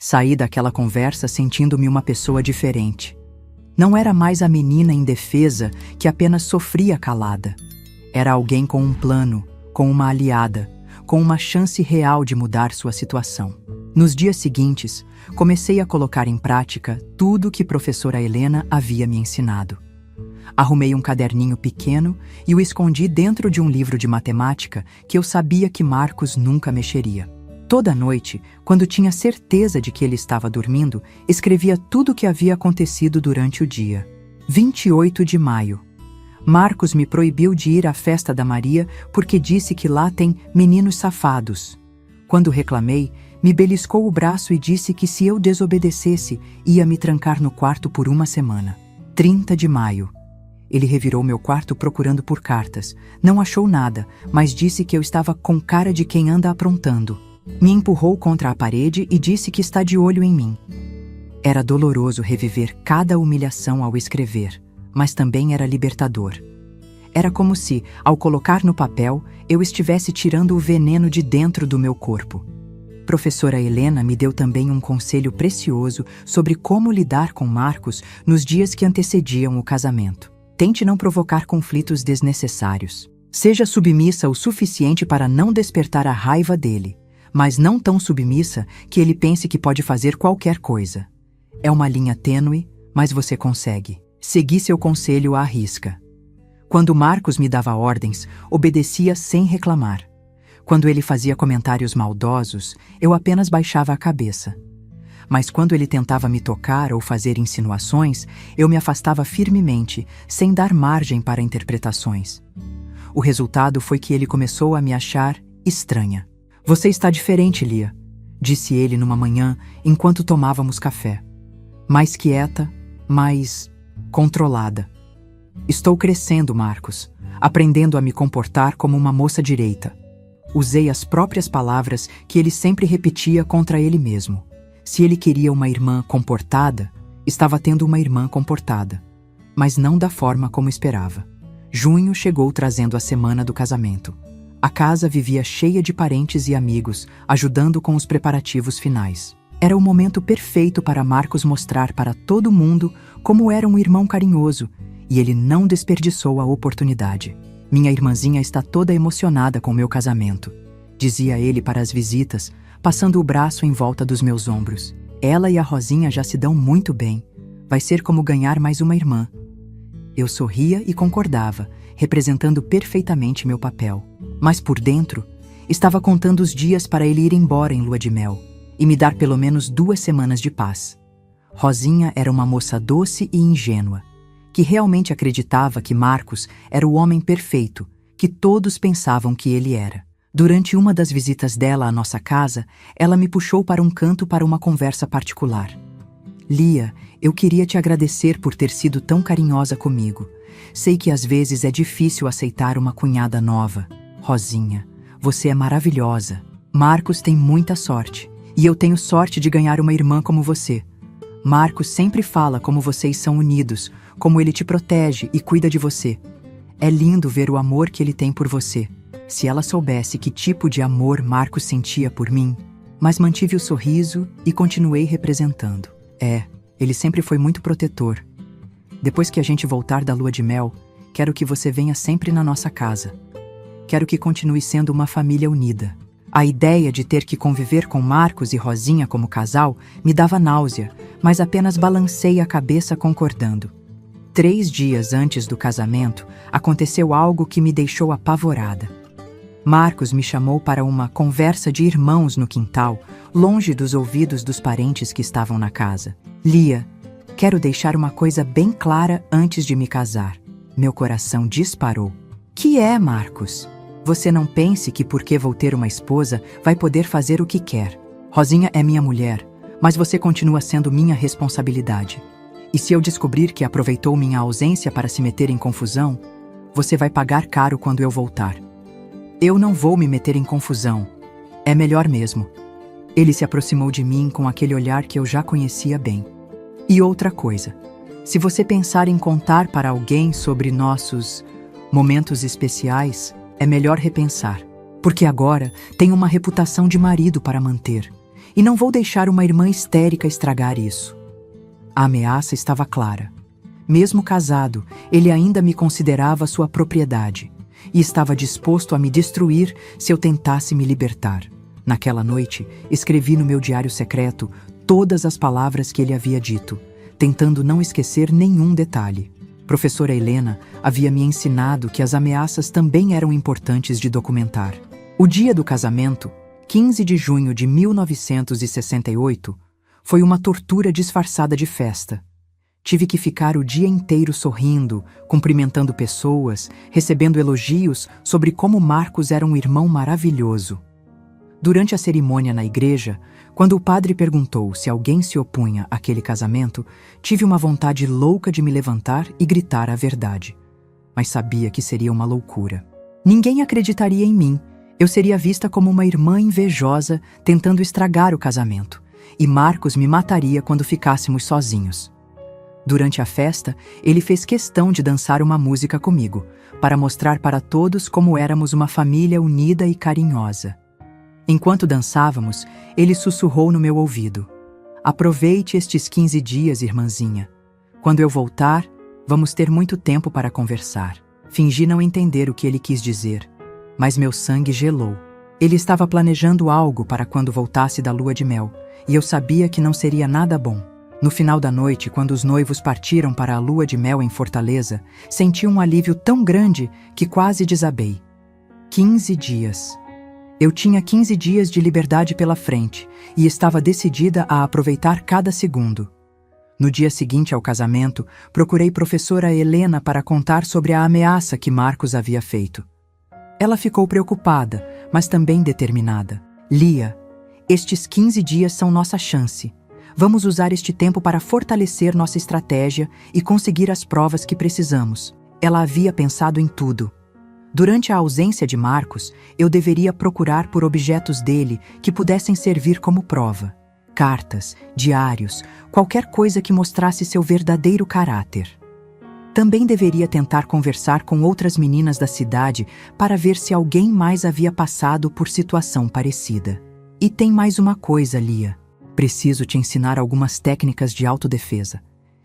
[SPEAKER 1] Saí daquela conversa sentindo-me uma pessoa diferente. Não era mais a menina indefesa que apenas sofria calada. Era alguém com um plano, com uma aliada, com uma chance real de mudar sua situação. Nos dias seguintes, comecei a colocar em prática tudo o que professora Helena havia me ensinado. Arrumei um caderninho pequeno e o escondi dentro de um livro de matemática que eu sabia que Marcos nunca mexeria. Toda noite, quando tinha certeza de que ele estava dormindo, escrevia tudo o que havia acontecido durante o dia. 28 de maio. Marcos me proibiu de ir à festa da Maria porque disse que lá tem meninos safados. Quando reclamei, me beliscou o braço e disse que se eu desobedecesse, ia me trancar no quarto por uma semana. 30 de maio. Ele revirou meu quarto procurando por cartas. Não achou nada, mas disse que eu estava com cara de quem anda aprontando. Me empurrou contra a parede e disse que está de olho em mim. Era doloroso reviver cada humilhação ao escrever, mas também era libertador. Era como se, ao colocar no papel, eu estivesse tirando o veneno de dentro do meu corpo. Professora Helena me deu também um conselho precioso sobre como lidar com Marcos nos dias que antecediam o casamento. Tente não provocar conflitos desnecessários. Seja submissa o suficiente para não despertar a raiva dele, mas não tão submissa que ele pense que pode fazer qualquer coisa. É uma linha tênue, mas você consegue. Segui seu conselho à risca. Quando Marcos me dava ordens, obedecia sem reclamar. Quando ele fazia comentários maldosos, eu apenas baixava a cabeça. Mas quando ele tentava me tocar ou fazer insinuações, eu me afastava firmemente, sem dar margem para interpretações. O resultado foi que ele começou a me achar estranha. "Você está diferente, Lia", disse ele numa manhã enquanto tomávamos café. Mais quieta, mais controlada. "Estou crescendo, Marcos, aprendendo a me comportar como uma moça direita." Usei as próprias palavras que ele sempre repetia contra ele mesmo. Se ele queria uma irmã comportada, estava tendo uma irmã comportada, mas não da forma como esperava. Junho chegou trazendo a semana do casamento. A casa vivia cheia de parentes e amigos, ajudando com os preparativos finais. Era o momento perfeito para Marcos mostrar para todo mundo como era um irmão carinhoso, e ele não desperdiçou a oportunidade. "Minha irmãzinha está toda emocionada com meu casamento", dizia ele para as visitas, passando o braço em volta dos meus ombros. "Ela e a Rosinha já se dão muito bem. Vai ser como ganhar mais uma irmã." Eu sorria e concordava, representando perfeitamente meu papel. Mas por dentro, estava contando os dias para ele ir embora em lua de mel e me dar pelo menos 2 semanas de paz. Rosinha era uma moça doce e ingênua, que realmente acreditava que Marcos era o homem perfeito, que todos pensavam que ele era. Durante uma das visitas dela à nossa casa, ela me puxou para um canto para uma conversa particular. "Lia, eu queria te agradecer por ter sido tão carinhosa comigo. Sei que às vezes é difícil aceitar uma cunhada nova. Rosinha, você é maravilhosa. Marcos tem muita sorte, e eu tenho sorte de ganhar uma irmã como você. Marcos sempre fala como vocês são unidos, como ele te protege e cuida de você. É lindo ver o amor que ele tem por você. Se ela soubesse que tipo de amor Marcos sentia por mim." Mas mantive o sorriso e continuei representando. Ele sempre foi muito protetor. "Depois que a gente voltar da lua de mel, quero que você venha sempre na nossa casa. Quero que continue sendo uma família unida." A ideia de ter que conviver com Marcos e Rosinha como casal me dava náusea, mas apenas balancei a cabeça concordando. 3 dias antes do casamento, aconteceu algo que me deixou apavorada. Marcos me chamou para uma conversa de irmãos no quintal, longe dos ouvidos dos parentes que estavam na casa. "Lia, quero deixar uma coisa bem clara antes de me casar." Meu coração disparou. "Que é, Marcos? Você não pense que porque vou ter uma esposa, vai poder fazer o que quer. Rosinha é minha mulher, mas você continua sendo minha responsabilidade. E se eu descobrir que aproveitou minha ausência para se meter em confusão, você vai pagar caro quando eu voltar." "Eu não vou me meter em confusão. É melhor mesmo." Ele se aproximou de mim com aquele olhar que eu já conhecia bem. "E outra coisa, se você pensar em contar para alguém sobre nossos momentos especiais, é melhor repensar, porque agora tenho uma reputação de marido para manter, e não vou deixar uma irmã histérica estragar isso." A ameaça estava clara. Mesmo casado, ele ainda me considerava sua propriedade. e estava disposto a me destruir se eu tentasse me libertar. Naquela noite, escrevi no meu diário secreto todas as palavras que ele havia dito, tentando não esquecer nenhum detalhe. Professora Helena havia me ensinado que as ameaças também eram importantes de documentar. O dia do casamento, 15 de junho de 1968, foi uma tortura disfarçada de festa. Tive que ficar o dia inteiro sorrindo, cumprimentando pessoas, recebendo elogios sobre como Marcos era um irmão maravilhoso. Durante a cerimônia na igreja, quando o padre perguntou se alguém se opunha àquele casamento, tive uma vontade louca de me levantar e gritar a verdade. Mas sabia que seria uma loucura. Ninguém acreditaria em mim. Eu seria vista como uma irmã invejosa tentando estragar o casamento, e Marcos me mataria quando ficássemos sozinhos. Durante a festa, ele fez questão de dançar uma música comigo, para mostrar para todos como éramos uma família unida e carinhosa. Enquanto dançávamos, ele sussurrou no meu ouvido: "Aproveite estes 15 dias, irmãzinha. Quando eu voltar, vamos ter muito tempo para conversar." Fingi não entender o que ele quis dizer, mas meu sangue gelou. Ele estava planejando algo para quando voltasse da lua de mel, e eu sabia que não seria nada bom. No final da noite, quando os noivos partiram para a lua de mel em Fortaleza, senti um alívio tão grande que quase desabei. 15 dias. Eu tinha 15 dias de liberdade pela frente e estava decidida a aproveitar cada segundo. No dia seguinte ao casamento, procurei professora Helena para contar sobre a ameaça que Marcos havia feito. Ela ficou preocupada, mas também determinada. "Lia, estes 15 dias são nossa chance. Vamos usar este tempo para fortalecer nossa estratégia e conseguir as provas que precisamos." Ela havia pensado em tudo. Durante a ausência de Marcos, eu deveria procurar por objetos dele que pudessem servir como prova. Cartas, diários, qualquer coisa que mostrasse seu verdadeiro caráter. Também deveria tentar conversar com outras meninas da cidade para ver se alguém mais havia passado por situação parecida. "E tem mais uma coisa, Lia. Preciso te ensinar algumas técnicas de autodefesa.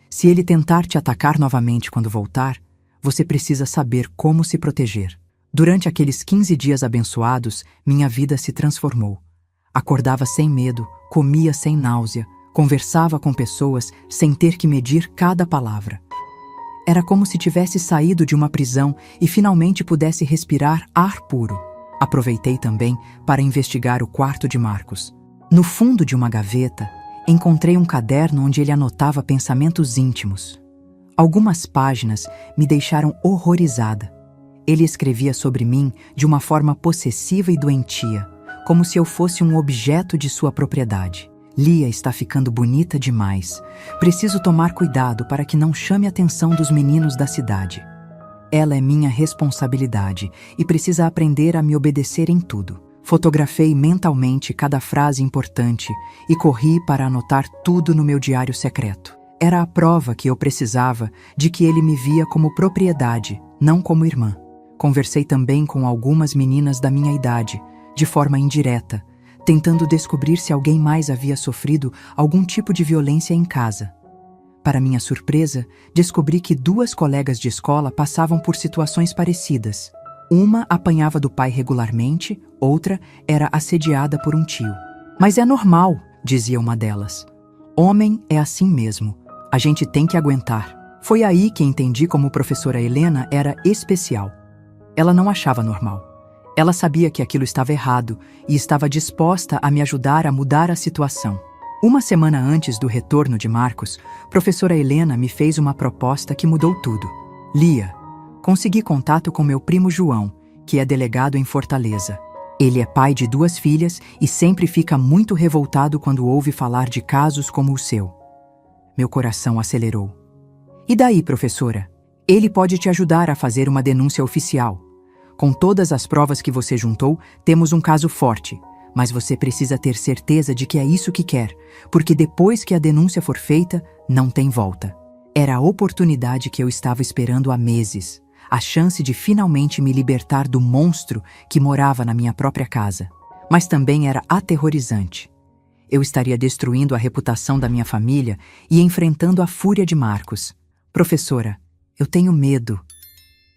[SPEAKER 1] Se ele tentar te atacar novamente quando voltar, você precisa saber como se proteger." Durante aqueles 15 dias abençoados, minha vida se transformou. Acordava sem medo, comia sem náusea, conversava com pessoas sem ter que medir cada palavra. Era como se tivesse saído de uma prisão e finalmente pudesse respirar ar puro. Aproveitei também para investigar o quarto de Marcos. No fundo de uma gaveta, encontrei um caderno onde ele anotava pensamentos íntimos. Algumas páginas me deixaram horrorizada. Ele escrevia sobre mim de uma forma possessiva e doentia, como se eu fosse um objeto de sua propriedade. "Lia está ficando bonita demais. Preciso tomar cuidado para que não chame a atenção dos meninos da cidade. Ela é minha responsabilidade e precisa aprender a me obedecer em tudo." Fotografei mentalmente cada frase importante e corri para anotar tudo no meu diário secreto. Era a prova que eu precisava de que ele me via como propriedade, não como irmã. Conversei também com algumas meninas da minha idade, de forma indireta, tentando descobrir se alguém mais havia sofrido algum tipo de violência em casa. Para minha surpresa, descobri que 2 colegas de escola passavam por situações parecidas. Uma apanhava do pai regularmente, outra era assediada por um tio. "Mas é normal", dizia uma delas. "Homem é assim mesmo. A gente tem que aguentar." Foi aí que entendi como professora Helena era especial. Ela não achava normal. Ela sabia que aquilo estava errado e estava disposta a me ajudar a mudar a situação. Uma semana antes do retorno de Marcos, professora Helena me fez uma proposta que mudou tudo. "Lia, consegui contato com meu primo João, que é delegado em Fortaleza. Ele é pai de 2 filhas e sempre fica muito revoltado quando ouve falar de casos como o seu." Meu coração acelerou. "E daí, professora? Ele pode te ajudar a fazer uma denúncia oficial. Com todas as provas que você juntou, temos um caso forte, mas você precisa ter certeza de que é isso que quer, porque depois que a denúncia for feita, não tem volta." Era a oportunidade que eu estava esperando há meses, a chance de finalmente me libertar do monstro que morava na minha própria casa. Mas também era aterrorizante. Eu estaria destruindo a reputação da minha família e enfrentando a fúria de Marcos. "Professora, eu tenho medo."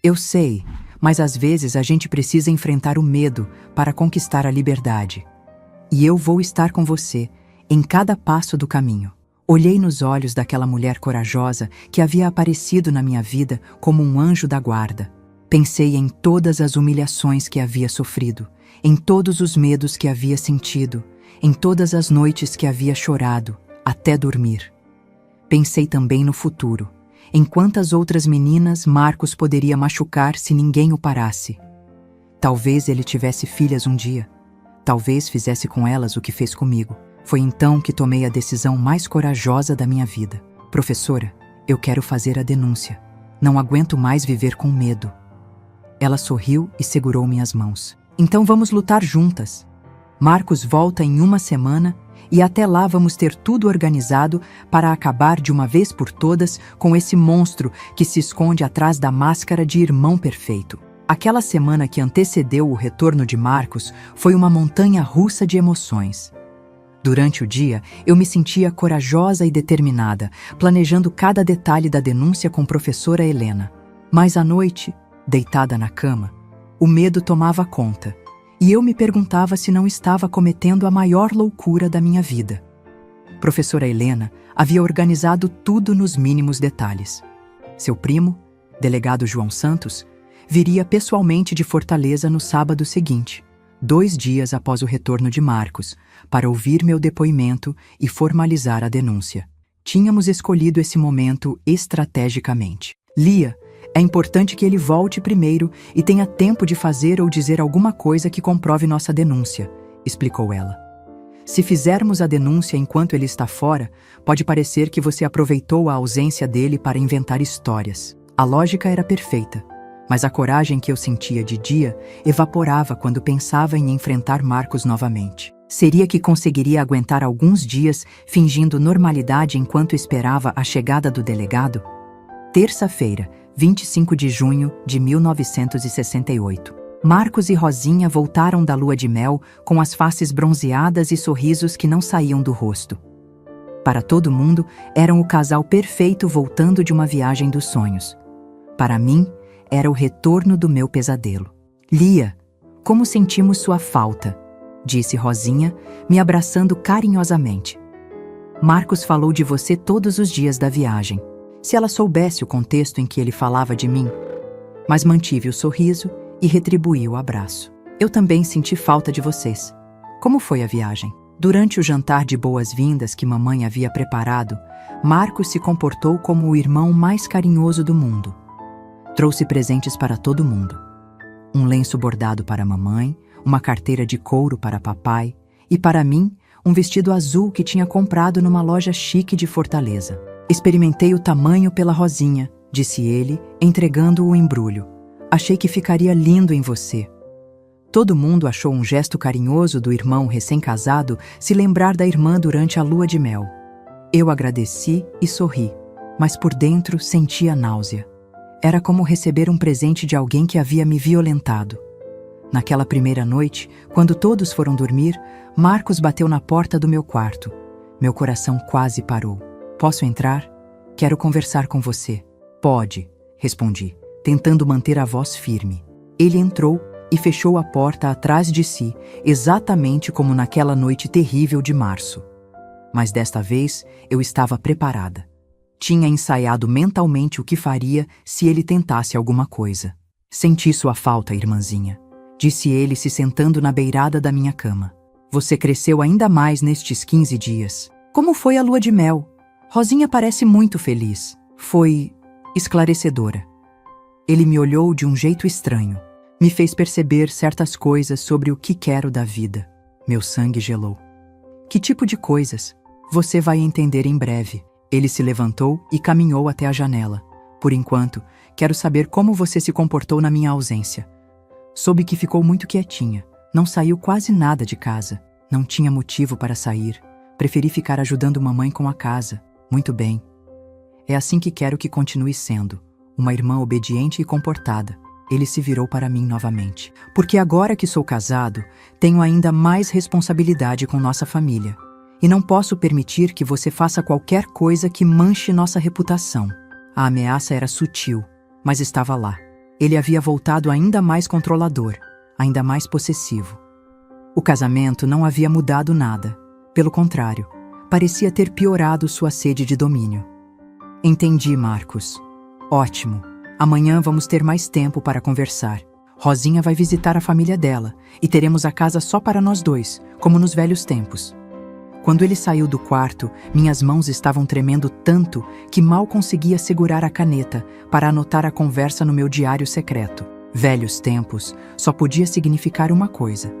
[SPEAKER 1] "Eu sei, mas às vezes a gente precisa enfrentar o medo para conquistar a liberdade. E eu vou estar com você em cada passo do caminho. Olhei nos olhos daquela mulher corajosa que havia aparecido na minha vida como um anjo da guarda. Pensei em todas as humilhações que havia sofrido, em todos os medos que havia sentido, em todas as noites que havia chorado, até dormir. Pensei também no futuro, em quantas outras meninas Marcos poderia machucar se ninguém o parasse. Talvez ele tivesse filhas um dia. Talvez fizesse com elas o que fez comigo. Foi então que tomei a decisão mais corajosa da minha vida. Professora, eu quero fazer a denúncia. Não aguento mais viver com medo. Ela sorriu e segurou minhas mãos. Então vamos lutar juntas. Marcos volta em uma semana e até lá vamos ter tudo organizado para acabar de uma vez por todas com esse monstro que se esconde atrás da máscara de irmão perfeito. Aquela semana que antecedeu o retorno de Marcos foi uma montanha-russa de emoções. Durante o dia, eu me sentia corajosa e determinada, planejando cada detalhe da denúncia com professora Helena. Mas à noite, deitada na cama, o medo tomava conta, e eu me perguntava se não estava cometendo a maior loucura da minha vida. Professora Helena havia organizado tudo nos mínimos detalhes. Seu primo, delegado João Santos, viria pessoalmente de Fortaleza no sábado seguinte, 2 dias após o retorno de Marcos, para ouvir meu depoimento e formalizar a denúncia. Tínhamos escolhido esse momento estrategicamente. Lia, é importante que ele volte primeiro e tenha tempo de fazer ou dizer alguma coisa que comprove nossa denúncia, explicou ela. Se fizermos a denúncia enquanto ele está fora, pode parecer que você aproveitou a ausência dele para inventar histórias. A lógica era perfeita, mas a coragem que eu sentia de dia evaporava quando pensava em enfrentar Marcos novamente. Seria que conseguiria aguentar alguns dias fingindo normalidade enquanto esperava a chegada do delegado? Terça-feira, 25 de junho de 1968. Marcos e Rosinha voltaram da lua de mel com as faces bronzeadas e sorrisos que não saíam do rosto. Para todo mundo, eram o casal perfeito voltando de uma viagem dos sonhos. Para mim, era o retorno do meu pesadelo. Lia, como sentimos sua falta, disse Rosinha, me abraçando carinhosamente. Marcos falou de você todos os dias da viagem. Se ela soubesse o contexto em que ele falava de mim. Mas mantive o sorriso e retribuí o abraço. Eu também senti falta de vocês. Como foi a viagem? Durante o jantar de boas-vindas que mamãe havia preparado, Marcos se comportou como o irmão mais carinhoso do mundo. Trouxe presentes para todo mundo. Um lenço bordado para a mamãe, uma carteira de couro para papai e, para mim, um vestido azul que tinha comprado numa loja chique de Fortaleza. Experimentei o tamanho pela Rosinha, disse ele, entregando o embrulho. Achei que ficaria lindo em você. Todo mundo achou um gesto carinhoso do irmão recém-casado se lembrar da irmã durante a lua de mel. Eu agradeci e sorri, mas por dentro sentia náusea. Era como receber um presente de alguém que havia me violentado. Naquela primeira noite, quando todos foram dormir, Marcos bateu na porta do meu quarto. Meu coração quase parou. Posso entrar? Quero conversar com você. Pode, respondi, tentando manter a voz firme. Ele entrou e fechou a porta atrás de si, exatamente como naquela noite terrível de março. Mas desta vez eu estava preparada. Tinha ensaiado mentalmente o que faria se ele tentasse alguma coisa. Senti sua falta, irmãzinha, disse ele se sentando na beirada da minha cama. Você cresceu ainda mais nestes 15 dias. Como foi a lua de mel? Rosinha parece muito feliz. Foi esclarecedora. Ele me olhou de um jeito estranho. Me fez perceber certas coisas sobre o que quero da vida. Meu sangue gelou. Que tipo de coisas? Você vai entender em breve. Ele se levantou e caminhou até a janela. Por enquanto, quero saber como você se comportou na minha ausência. Soube que ficou muito quietinha. Não saiu quase nada de casa. Não tinha motivo para sair. Preferi ficar ajudando mamãe com a casa. Muito bem. É assim que quero que continue sendo. Uma irmã obediente e comportada. Ele se virou para mim novamente. Porque agora que sou casado, tenho ainda mais responsabilidade com nossa família. E não posso permitir que você faça qualquer coisa que manche nossa reputação. A ameaça era sutil, mas estava lá. Ele havia voltado ainda mais controlador, ainda mais possessivo. O casamento não havia mudado nada. Pelo contrário, parecia ter piorado sua sede de domínio. Entendi, Marcos. Ótimo. Amanhã vamos ter mais tempo para conversar. Rosinha vai visitar a família dela e teremos a casa só para nós dois, como nos velhos tempos. Quando ele saiu do quarto, minhas mãos estavam tremendo tanto que mal conseguia segurar a caneta para anotar a conversa no meu diário secreto. Velhos tempos só podia significar uma coisa.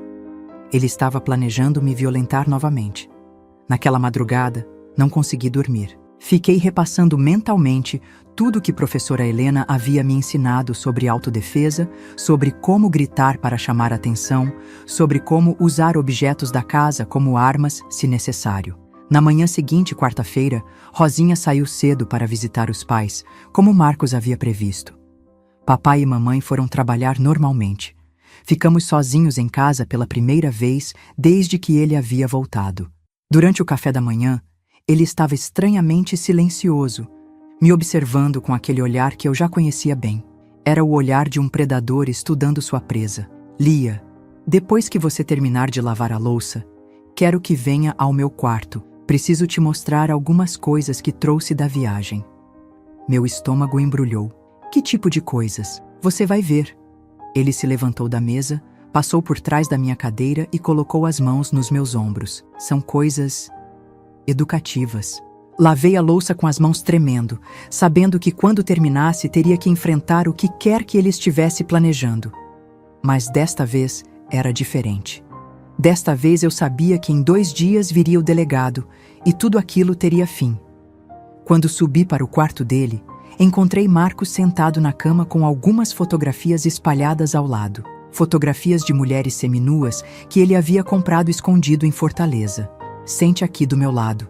[SPEAKER 1] Ele estava planejando me violentar novamente. Naquela madrugada, não consegui dormir. Fiquei repassando mentalmente tudo que professora Helena havia me ensinado sobre autodefesa, sobre como gritar para chamar atenção, sobre como usar objetos da casa como armas, se necessário. Na manhã seguinte, quarta-feira, Rosinha saiu cedo para visitar os pais, como Marcos havia previsto. Papai e mamãe foram trabalhar normalmente. Ficamos sozinhos em casa pela primeira vez desde que ele havia voltado. Durante o café da manhã, ele estava estranhamente silencioso, me observando com aquele olhar que eu já conhecia bem. Era o olhar de um predador estudando sua presa. Lia, depois que você terminar de lavar a louça, quero que venha ao meu quarto. Preciso te mostrar algumas coisas que trouxe da viagem. Meu estômago embrulhou. Que tipo de coisas? Você vai ver. Ele se levantou da mesa, passou por trás da minha cadeira e colocou as mãos nos meus ombros. São coisas educativas. Lavei a louça com as mãos tremendo, sabendo que quando terminasse teria que enfrentar o que quer que ele estivesse planejando. Mas desta vez era diferente. Desta vez eu sabia que em 2 dias viria o delegado e tudo aquilo teria fim. Quando subi para o quarto dele, encontrei Marcos sentado na cama com algumas fotografias espalhadas ao lado. Fotografias de mulheres seminuas que ele havia comprado escondido em Fortaleza. Sente aqui do meu lado,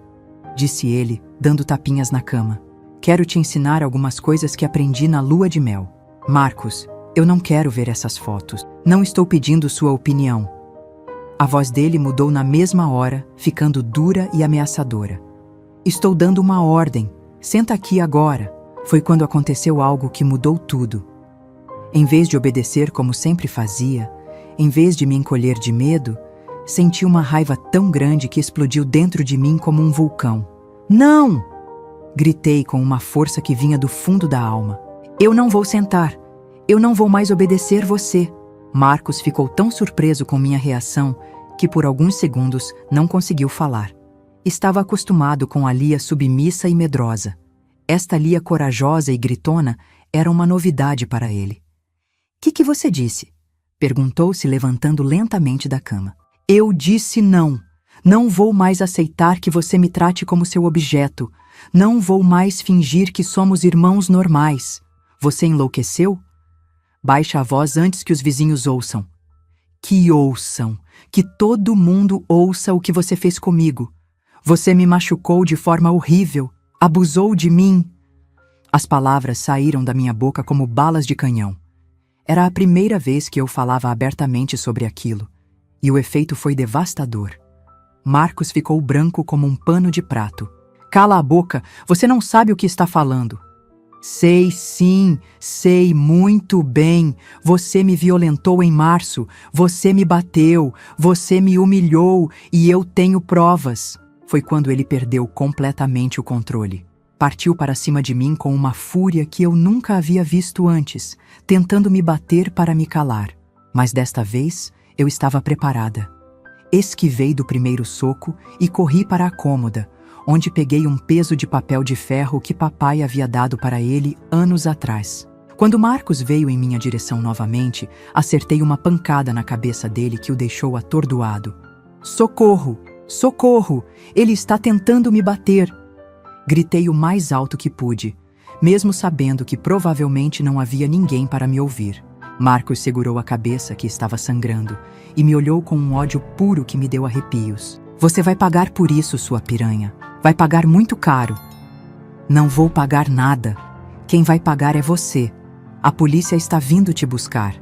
[SPEAKER 1] disse ele, dando tapinhas na cama. Quero te ensinar algumas coisas que aprendi na lua de mel. Marcos, eu não quero ver essas fotos. Não estou pedindo sua opinião. A voz dele mudou na mesma hora, ficando dura e ameaçadora. Estou dando uma ordem. Senta aqui agora. Foi quando aconteceu algo que mudou tudo. Em vez de obedecer como sempre fazia, em vez de me encolher de medo, senti uma raiva tão grande que explodiu dentro de mim como um vulcão. Não! Gritei com uma força que vinha do fundo da alma. Eu não vou sentar. Eu não vou mais obedecer você. Marcos ficou tão surpreso com minha reação que por alguns segundos não conseguiu falar. Estava acostumado com a Lia submissa e medrosa. Esta Lia corajosa e gritona era uma novidade para ele. Que você disse? Perguntou, se levantando lentamente da cama. Eu disse não. Não vou mais aceitar que você me trate como seu objeto. Não vou mais fingir que somos irmãos normais. Você enlouqueceu? Baixa a voz antes que os vizinhos ouçam. Que ouçam. Que todo mundo ouça o que você fez comigo. Você me machucou de forma horrível. Abusou de mim. As palavras saíram da minha boca como balas de canhão. Era a primeira vez que eu falava abertamente sobre aquilo. E o efeito foi devastador. Marcos ficou branco como um pano de prato. Cala a boca, você não sabe o que está falando. Sei sim, sei muito bem. Você me violentou em março, você me bateu, você me humilhou e eu tenho provas. Foi quando ele perdeu completamente o controle. Partiu para cima de mim com uma fúria que eu nunca havia visto antes, tentando me bater para me calar. Mas desta vez, eu estava preparada. Esquivei do primeiro soco e corri para a cômoda, onde peguei um peso de papel de ferro que papai havia dado para ele anos atrás. Quando Marcos veio em minha direção novamente, acertei uma pancada na cabeça dele que o deixou atordoado. Socorro! Socorro! Ele está tentando me bater! Gritei o mais alto que pude, mesmo sabendo que provavelmente não havia ninguém para me ouvir. Marcos segurou a cabeça que estava sangrando e me olhou com um ódio puro que me deu arrepios. Você vai pagar por isso, sua piranha. Vai pagar muito caro. Não vou pagar nada. Quem vai pagar é você. A polícia está vindo te buscar.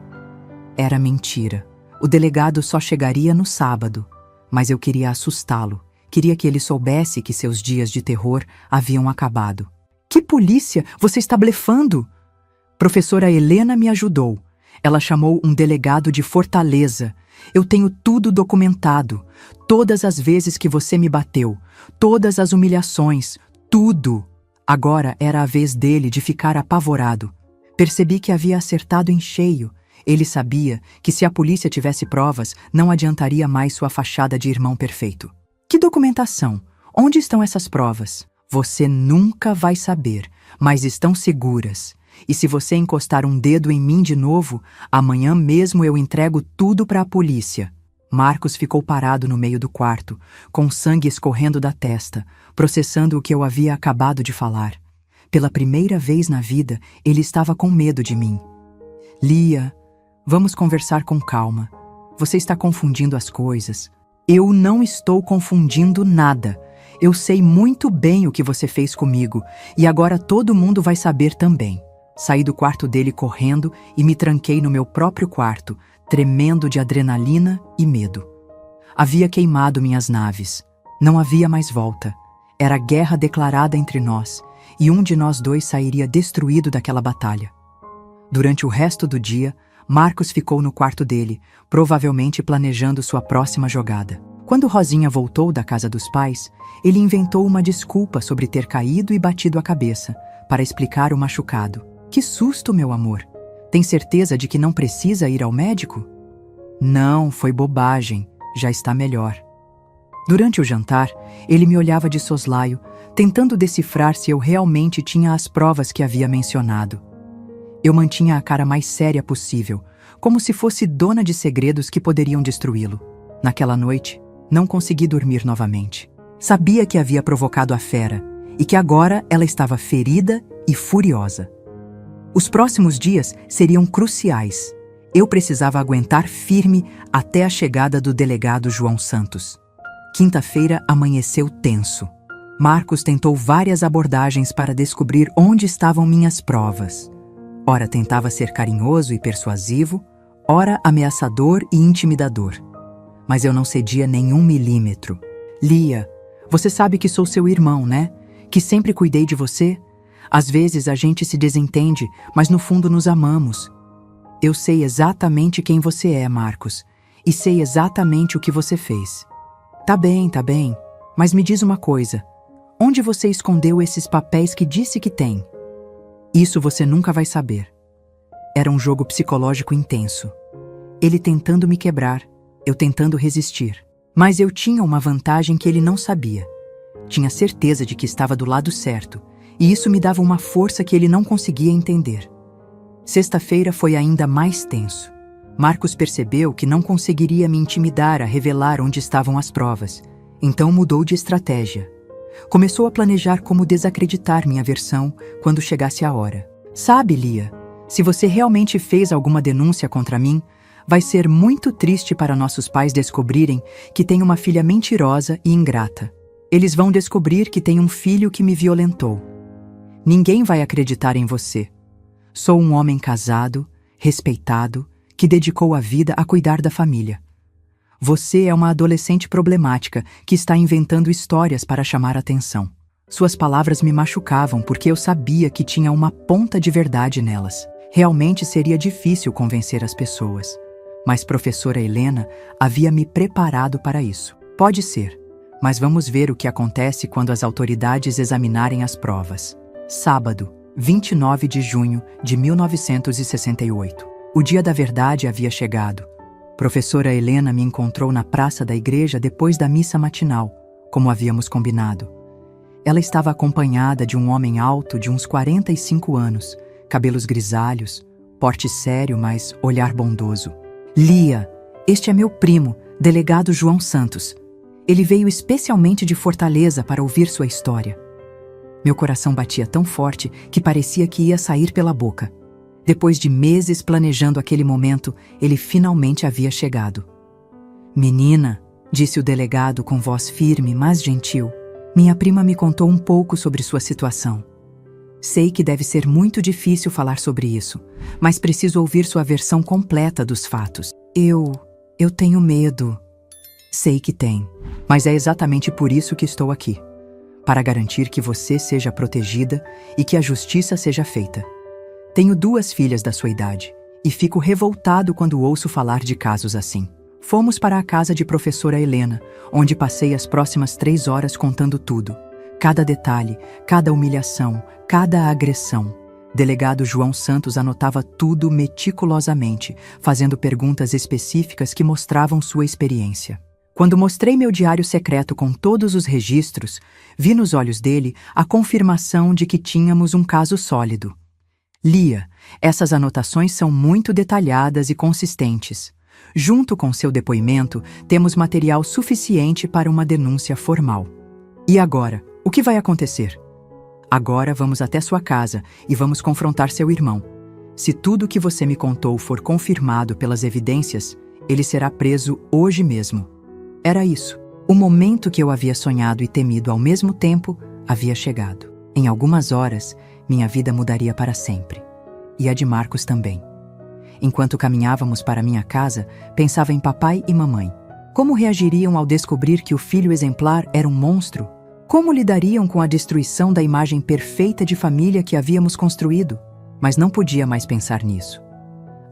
[SPEAKER 1] Era mentira. O delegado só chegaria no sábado. Mas eu queria assustá-lo. Queria que ele soubesse que seus dias de terror haviam acabado. Que polícia? Você está blefando? Professora Helena me ajudou. Ela chamou um delegado de Fortaleza. Eu tenho tudo documentado. Todas as vezes que você me bateu, todas as humilhações, tudo. Agora era a vez dele de ficar apavorado. Percebi que havia acertado em cheio. Ele sabia que se a polícia tivesse provas, não adiantaria mais sua fachada de irmão perfeito. Que documentação? Onde estão essas provas? Você nunca vai saber, mas estão seguras. E se você encostar um dedo em mim de novo, amanhã mesmo eu entrego tudo para a polícia. Marcos ficou parado no meio do quarto, com sangue escorrendo da testa, processando o que eu havia acabado de falar. Pela primeira vez na vida, ele estava com medo de mim. Lia, vamos conversar com calma. Você está confundindo as coisas. Eu não estou confundindo nada. Eu sei muito bem o que você fez comigo, e agora todo mundo vai saber também. Saí do quarto dele correndo e me tranquei no meu próprio quarto, tremendo de adrenalina e medo. Havia queimado minhas naves. Não havia mais volta. Era guerra declarada entre nós, e um de nós dois sairia destruído daquela batalha. Durante o resto do dia, Marcos ficou no quarto dele, provavelmente planejando sua próxima jogada. Quando Rosinha voltou da casa dos pais, ele inventou uma desculpa sobre ter caído e batido a cabeça, para explicar o machucado. Que susto, meu amor! Tem certeza de que não precisa ir ao médico? Não, foi bobagem. Já está melhor. Durante o jantar, ele me olhava de soslaio, tentando decifrar se eu realmente tinha as provas que havia mencionado. Eu mantinha a cara mais séria possível, como se fosse dona de segredos que poderiam destruí-lo. Naquela noite, não consegui dormir novamente. Sabia que havia provocado a fera e que agora ela estava ferida e furiosa. Os próximos dias seriam cruciais. Eu precisava aguentar firme até a chegada do delegado João Santos. Quinta-feira amanheceu tenso. Marcos tentou várias abordagens para descobrir onde estavam minhas provas. Ora tentava ser carinhoso e persuasivo, ora ameaçador e intimidador. Mas eu não cedia nenhum milímetro. Lia, você sabe que sou seu irmão, né? Que sempre cuidei de você? Às vezes a gente se desentende, mas no fundo nos amamos. Eu sei exatamente quem você é, Marcos, e sei exatamente o que você fez. Tá bem, mas me diz uma coisa. Onde você escondeu esses papéis que disse que tem? Isso você nunca vai saber. Era um jogo psicológico intenso. Ele tentando me quebrar, eu tentando resistir. Mas eu tinha uma vantagem que ele não sabia. Tinha certeza de que estava do lado certo, e isso me dava uma força que ele não conseguia entender. Sexta-feira foi ainda mais tenso. Marcos percebeu que não conseguiria me intimidar a revelar onde estavam as provas, então mudou de estratégia. Começou a planejar como desacreditar minha versão quando chegasse a hora. Sabe, Lia, se você realmente fez alguma denúncia contra mim, vai ser muito triste para nossos pais descobrirem que tenho uma filha mentirosa e ingrata. Eles vão descobrir que tenho um filho que me violentou. Ninguém vai acreditar em você. Sou um homem casado, respeitado, que dedicou a vida a cuidar da família. Você é uma adolescente problemática que está inventando histórias para chamar atenção. Suas palavras me machucavam porque eu sabia que tinha uma ponta de verdade nelas. Realmente seria difícil convencer as pessoas. Mas professora Helena havia me preparado para isso. Pode ser, mas vamos ver o que acontece quando as autoridades examinarem as provas. Sábado, 29 de junho de 1968. O dia da verdade havia chegado. Professora Helena me encontrou na praça da igreja depois da missa matinal, como havíamos combinado. Ela estava acompanhada de um homem alto de uns 45 anos, cabelos grisalhos, porte sério, mas olhar bondoso. Lia, este é meu primo, delegado João Santos. Ele veio especialmente de Fortaleza para ouvir sua história. Meu coração batia tão forte que parecia que ia sair pela boca. Depois de meses planejando aquele momento, ele finalmente havia chegado. Menina, disse o delegado com voz firme, mas gentil, minha prima me contou um pouco sobre sua situação. Sei que deve ser muito difícil falar sobre isso, mas preciso ouvir sua versão completa dos fatos. Eu tenho medo. Sei que tem, mas é exatamente por isso que estou aqui. Para garantir que você seja protegida e que a justiça seja feita. Tenho 2 filhas da sua idade e fico revoltado quando ouço falar de casos assim. Fomos para a casa de professora Helena, onde passei as próximas 3 horas contando tudo. Cada detalhe, cada humilhação, cada agressão. Delegado João Santos anotava tudo meticulosamente, fazendo perguntas específicas que mostravam sua experiência. Quando mostrei meu diário secreto com todos os registros, vi nos olhos dele a confirmação de que tínhamos um caso sólido. Lia, essas anotações são muito detalhadas e consistentes. Junto com seu depoimento, temos material suficiente para uma denúncia formal. E agora, o que vai acontecer? Agora vamos até sua casa e vamos confrontar seu irmão. Se tudo o que você me contou for confirmado pelas evidências, ele será preso hoje mesmo. Era isso. O momento que eu havia sonhado e temido ao mesmo tempo havia chegado. Em algumas horas, minha vida mudaria para sempre. E a de Marcos também. Enquanto caminhávamos para minha casa, pensava em papai e mamãe. Como reagiriam ao descobrir que o filho exemplar era um monstro? Como lidariam com a destruição da imagem perfeita de família que havíamos construído? Mas não podia mais pensar nisso.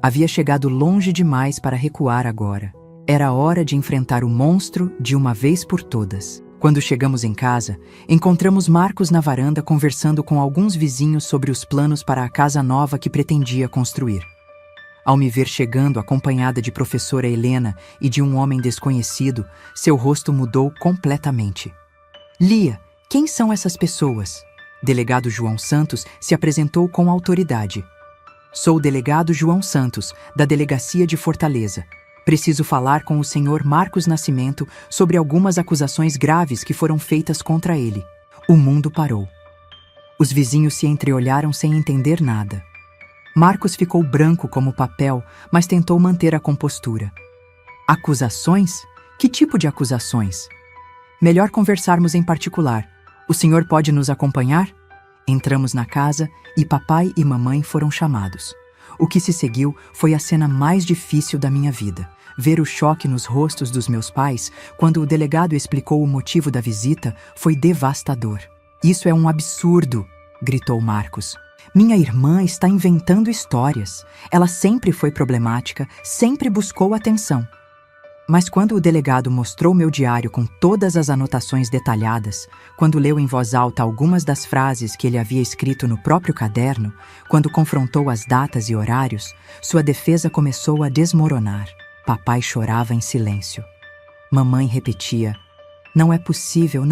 [SPEAKER 1] Havia chegado longe demais para recuar agora. Era hora de enfrentar o monstro de uma vez por todas. Quando chegamos em casa, encontramos Marcos na varanda conversando com alguns vizinhos sobre os planos para a casa nova que pretendia construir. Ao me ver chegando acompanhada de professora Helena e de um homem desconhecido, seu rosto mudou completamente. Lia, quem são essas pessoas? Delegado João Santos se apresentou com autoridade. Sou o delegado João Santos, da Delegacia de Fortaleza. Preciso falar com o senhor Marcos Nascimento sobre algumas acusações graves que foram feitas contra ele. O mundo parou. Os vizinhos se entreolharam sem entender nada. Marcos ficou branco como papel, mas tentou manter a compostura. Acusações? Que tipo de acusações? Melhor conversarmos em particular. O senhor pode nos acompanhar? Entramos na casa e papai e mamãe foram chamados. O que se seguiu foi a cena mais difícil da minha vida. Ver o choque nos rostos dos meus pais quando o delegado explicou o motivo da visita foi devastador. Isso é um absurdo, gritou Marcos. Minha irmã está inventando histórias. Ela sempre foi problemática, sempre buscou atenção. Mas quando o delegado mostrou meu diário com todas as anotações detalhadas, quando leu em voz alta algumas das frases que ele havia escrito no próprio caderno, quando confrontou as datas e horários, sua defesa começou a desmoronar. Papai chorava em silêncio. Mamãe repetia, não é possível,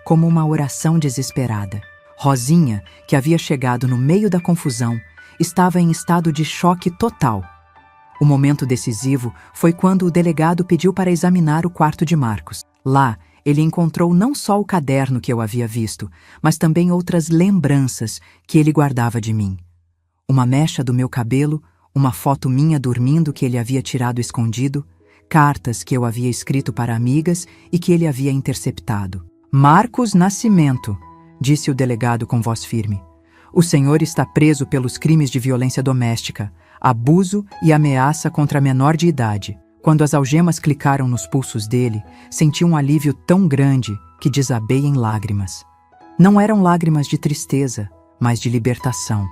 [SPEAKER 1] como uma oração desesperada. Rosinha, que havia chegado no meio da confusão, estava em estado de choque total. O momento decisivo foi quando o delegado pediu para examinar o quarto de Marcos. Lá, ele encontrou não só o caderno que eu havia visto, mas também outras lembranças que ele guardava de mim. Uma mecha do meu cabelo, uma foto minha dormindo que ele havia tirado escondido, cartas que eu havia escrito para amigas e que ele havia interceptado. Marcos Nascimento, disse o delegado com voz firme. O senhor está preso pelos crimes de violência doméstica, abuso e ameaça contra menor de idade. Quando as algemas clicaram nos pulsos dele, senti um alívio tão grande que desabei em lágrimas. Não eram lágrimas de tristeza, mas de libertação.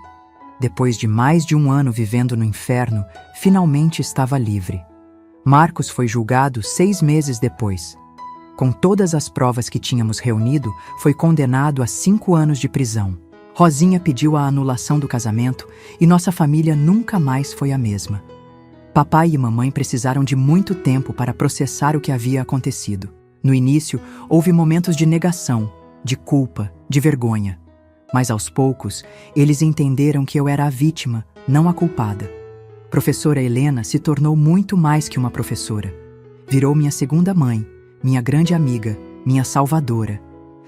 [SPEAKER 1] Depois de mais de 1 ano vivendo no inferno, finalmente estava livre. Marcos foi julgado 6 meses depois. Com todas as provas que tínhamos reunido, foi condenado a 5 anos de prisão. Rosinha pediu a anulação do casamento e nossa família nunca mais foi a mesma. Papai e mamãe precisaram de muito tempo para processar o que havia acontecido. No início, houve momentos de negação, de culpa, de vergonha. Mas aos poucos, eles entenderam que eu era a vítima, não a culpada. Professora Helena se tornou muito mais que uma professora. Virou minha segunda mãe, minha grande amiga, minha salvadora.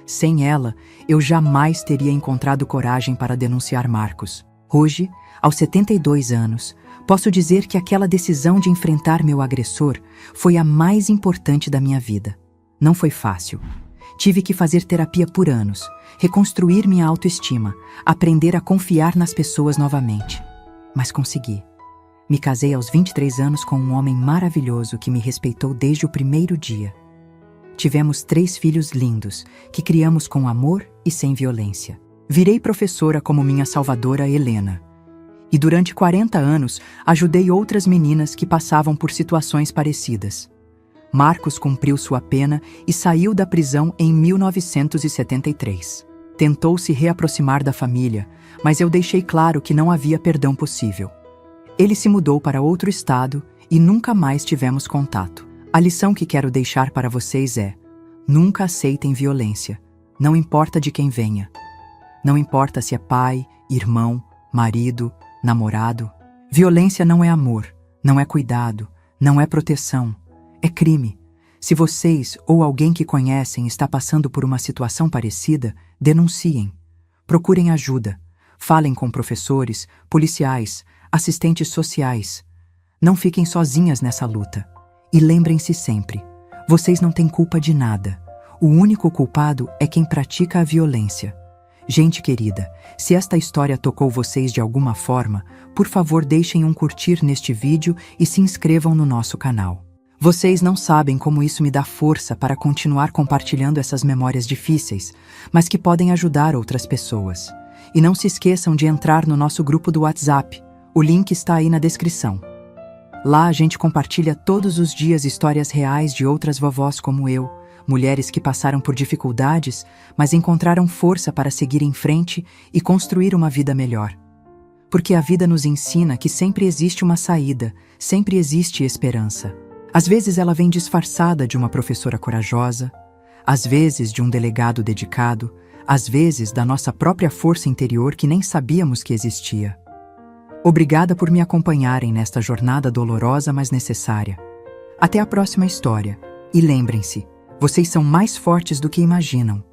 [SPEAKER 1] Sem ela, eu jamais teria encontrado coragem para denunciar Marcos. Hoje, aos 72 anos, posso dizer que aquela decisão de enfrentar meu agressor foi a mais importante da minha vida. Não foi fácil. Tive que fazer terapia por anos, reconstruir minha autoestima, aprender a confiar nas pessoas novamente. Mas consegui. Me casei aos 23 anos com um homem maravilhoso que me respeitou desde o primeiro dia. Tivemos 3 filhos lindos, que criamos com amor e sem violência. Virei professora como minha salvadora Helena. E durante 40 anos, ajudei outras meninas que passavam por situações parecidas. Marcos cumpriu sua pena e saiu da prisão em 1973. Tentou se reaproximar da família, mas eu deixei claro que não havia perdão possível. Ele se mudou para outro estado e nunca mais tivemos contato. A lição que quero deixar para vocês é: nunca aceitem violência, não importa de quem venha. Não importa se é pai, irmão, marido, namorado. Violência não é amor, não é cuidado, não é proteção. É crime. Se vocês ou alguém que conhecem está passando por uma situação parecida, denunciem. Procurem ajuda. Falem com professores, policiais, assistentes sociais. Não fiquem sozinhas nessa luta. E lembrem-se sempre, vocês não têm culpa de nada. O único culpado é quem pratica a violência. Gente querida, se esta história tocou vocês de alguma forma, por favor deixem um curtir neste vídeo e se inscrevam no nosso canal. Vocês não sabem como isso me dá força para continuar compartilhando essas memórias difíceis, mas que podem ajudar outras pessoas. E não se esqueçam de entrar no nosso grupo do WhatsApp. O link está aí na descrição. Lá a gente compartilha todos os dias histórias reais de outras vovós como eu, mulheres que passaram por dificuldades, mas encontraram força para seguir em frente e construir uma vida melhor. Porque a vida nos ensina que sempre existe uma saída, sempre existe esperança. Às vezes ela vem disfarçada de uma professora corajosa, às vezes de um delegado dedicado, às vezes da nossa própria força interior que nem sabíamos que existia. Obrigada por me acompanharem nesta jornada dolorosa, mas necessária. Até a próxima história. E lembrem-se, vocês são mais fortes do que imaginam.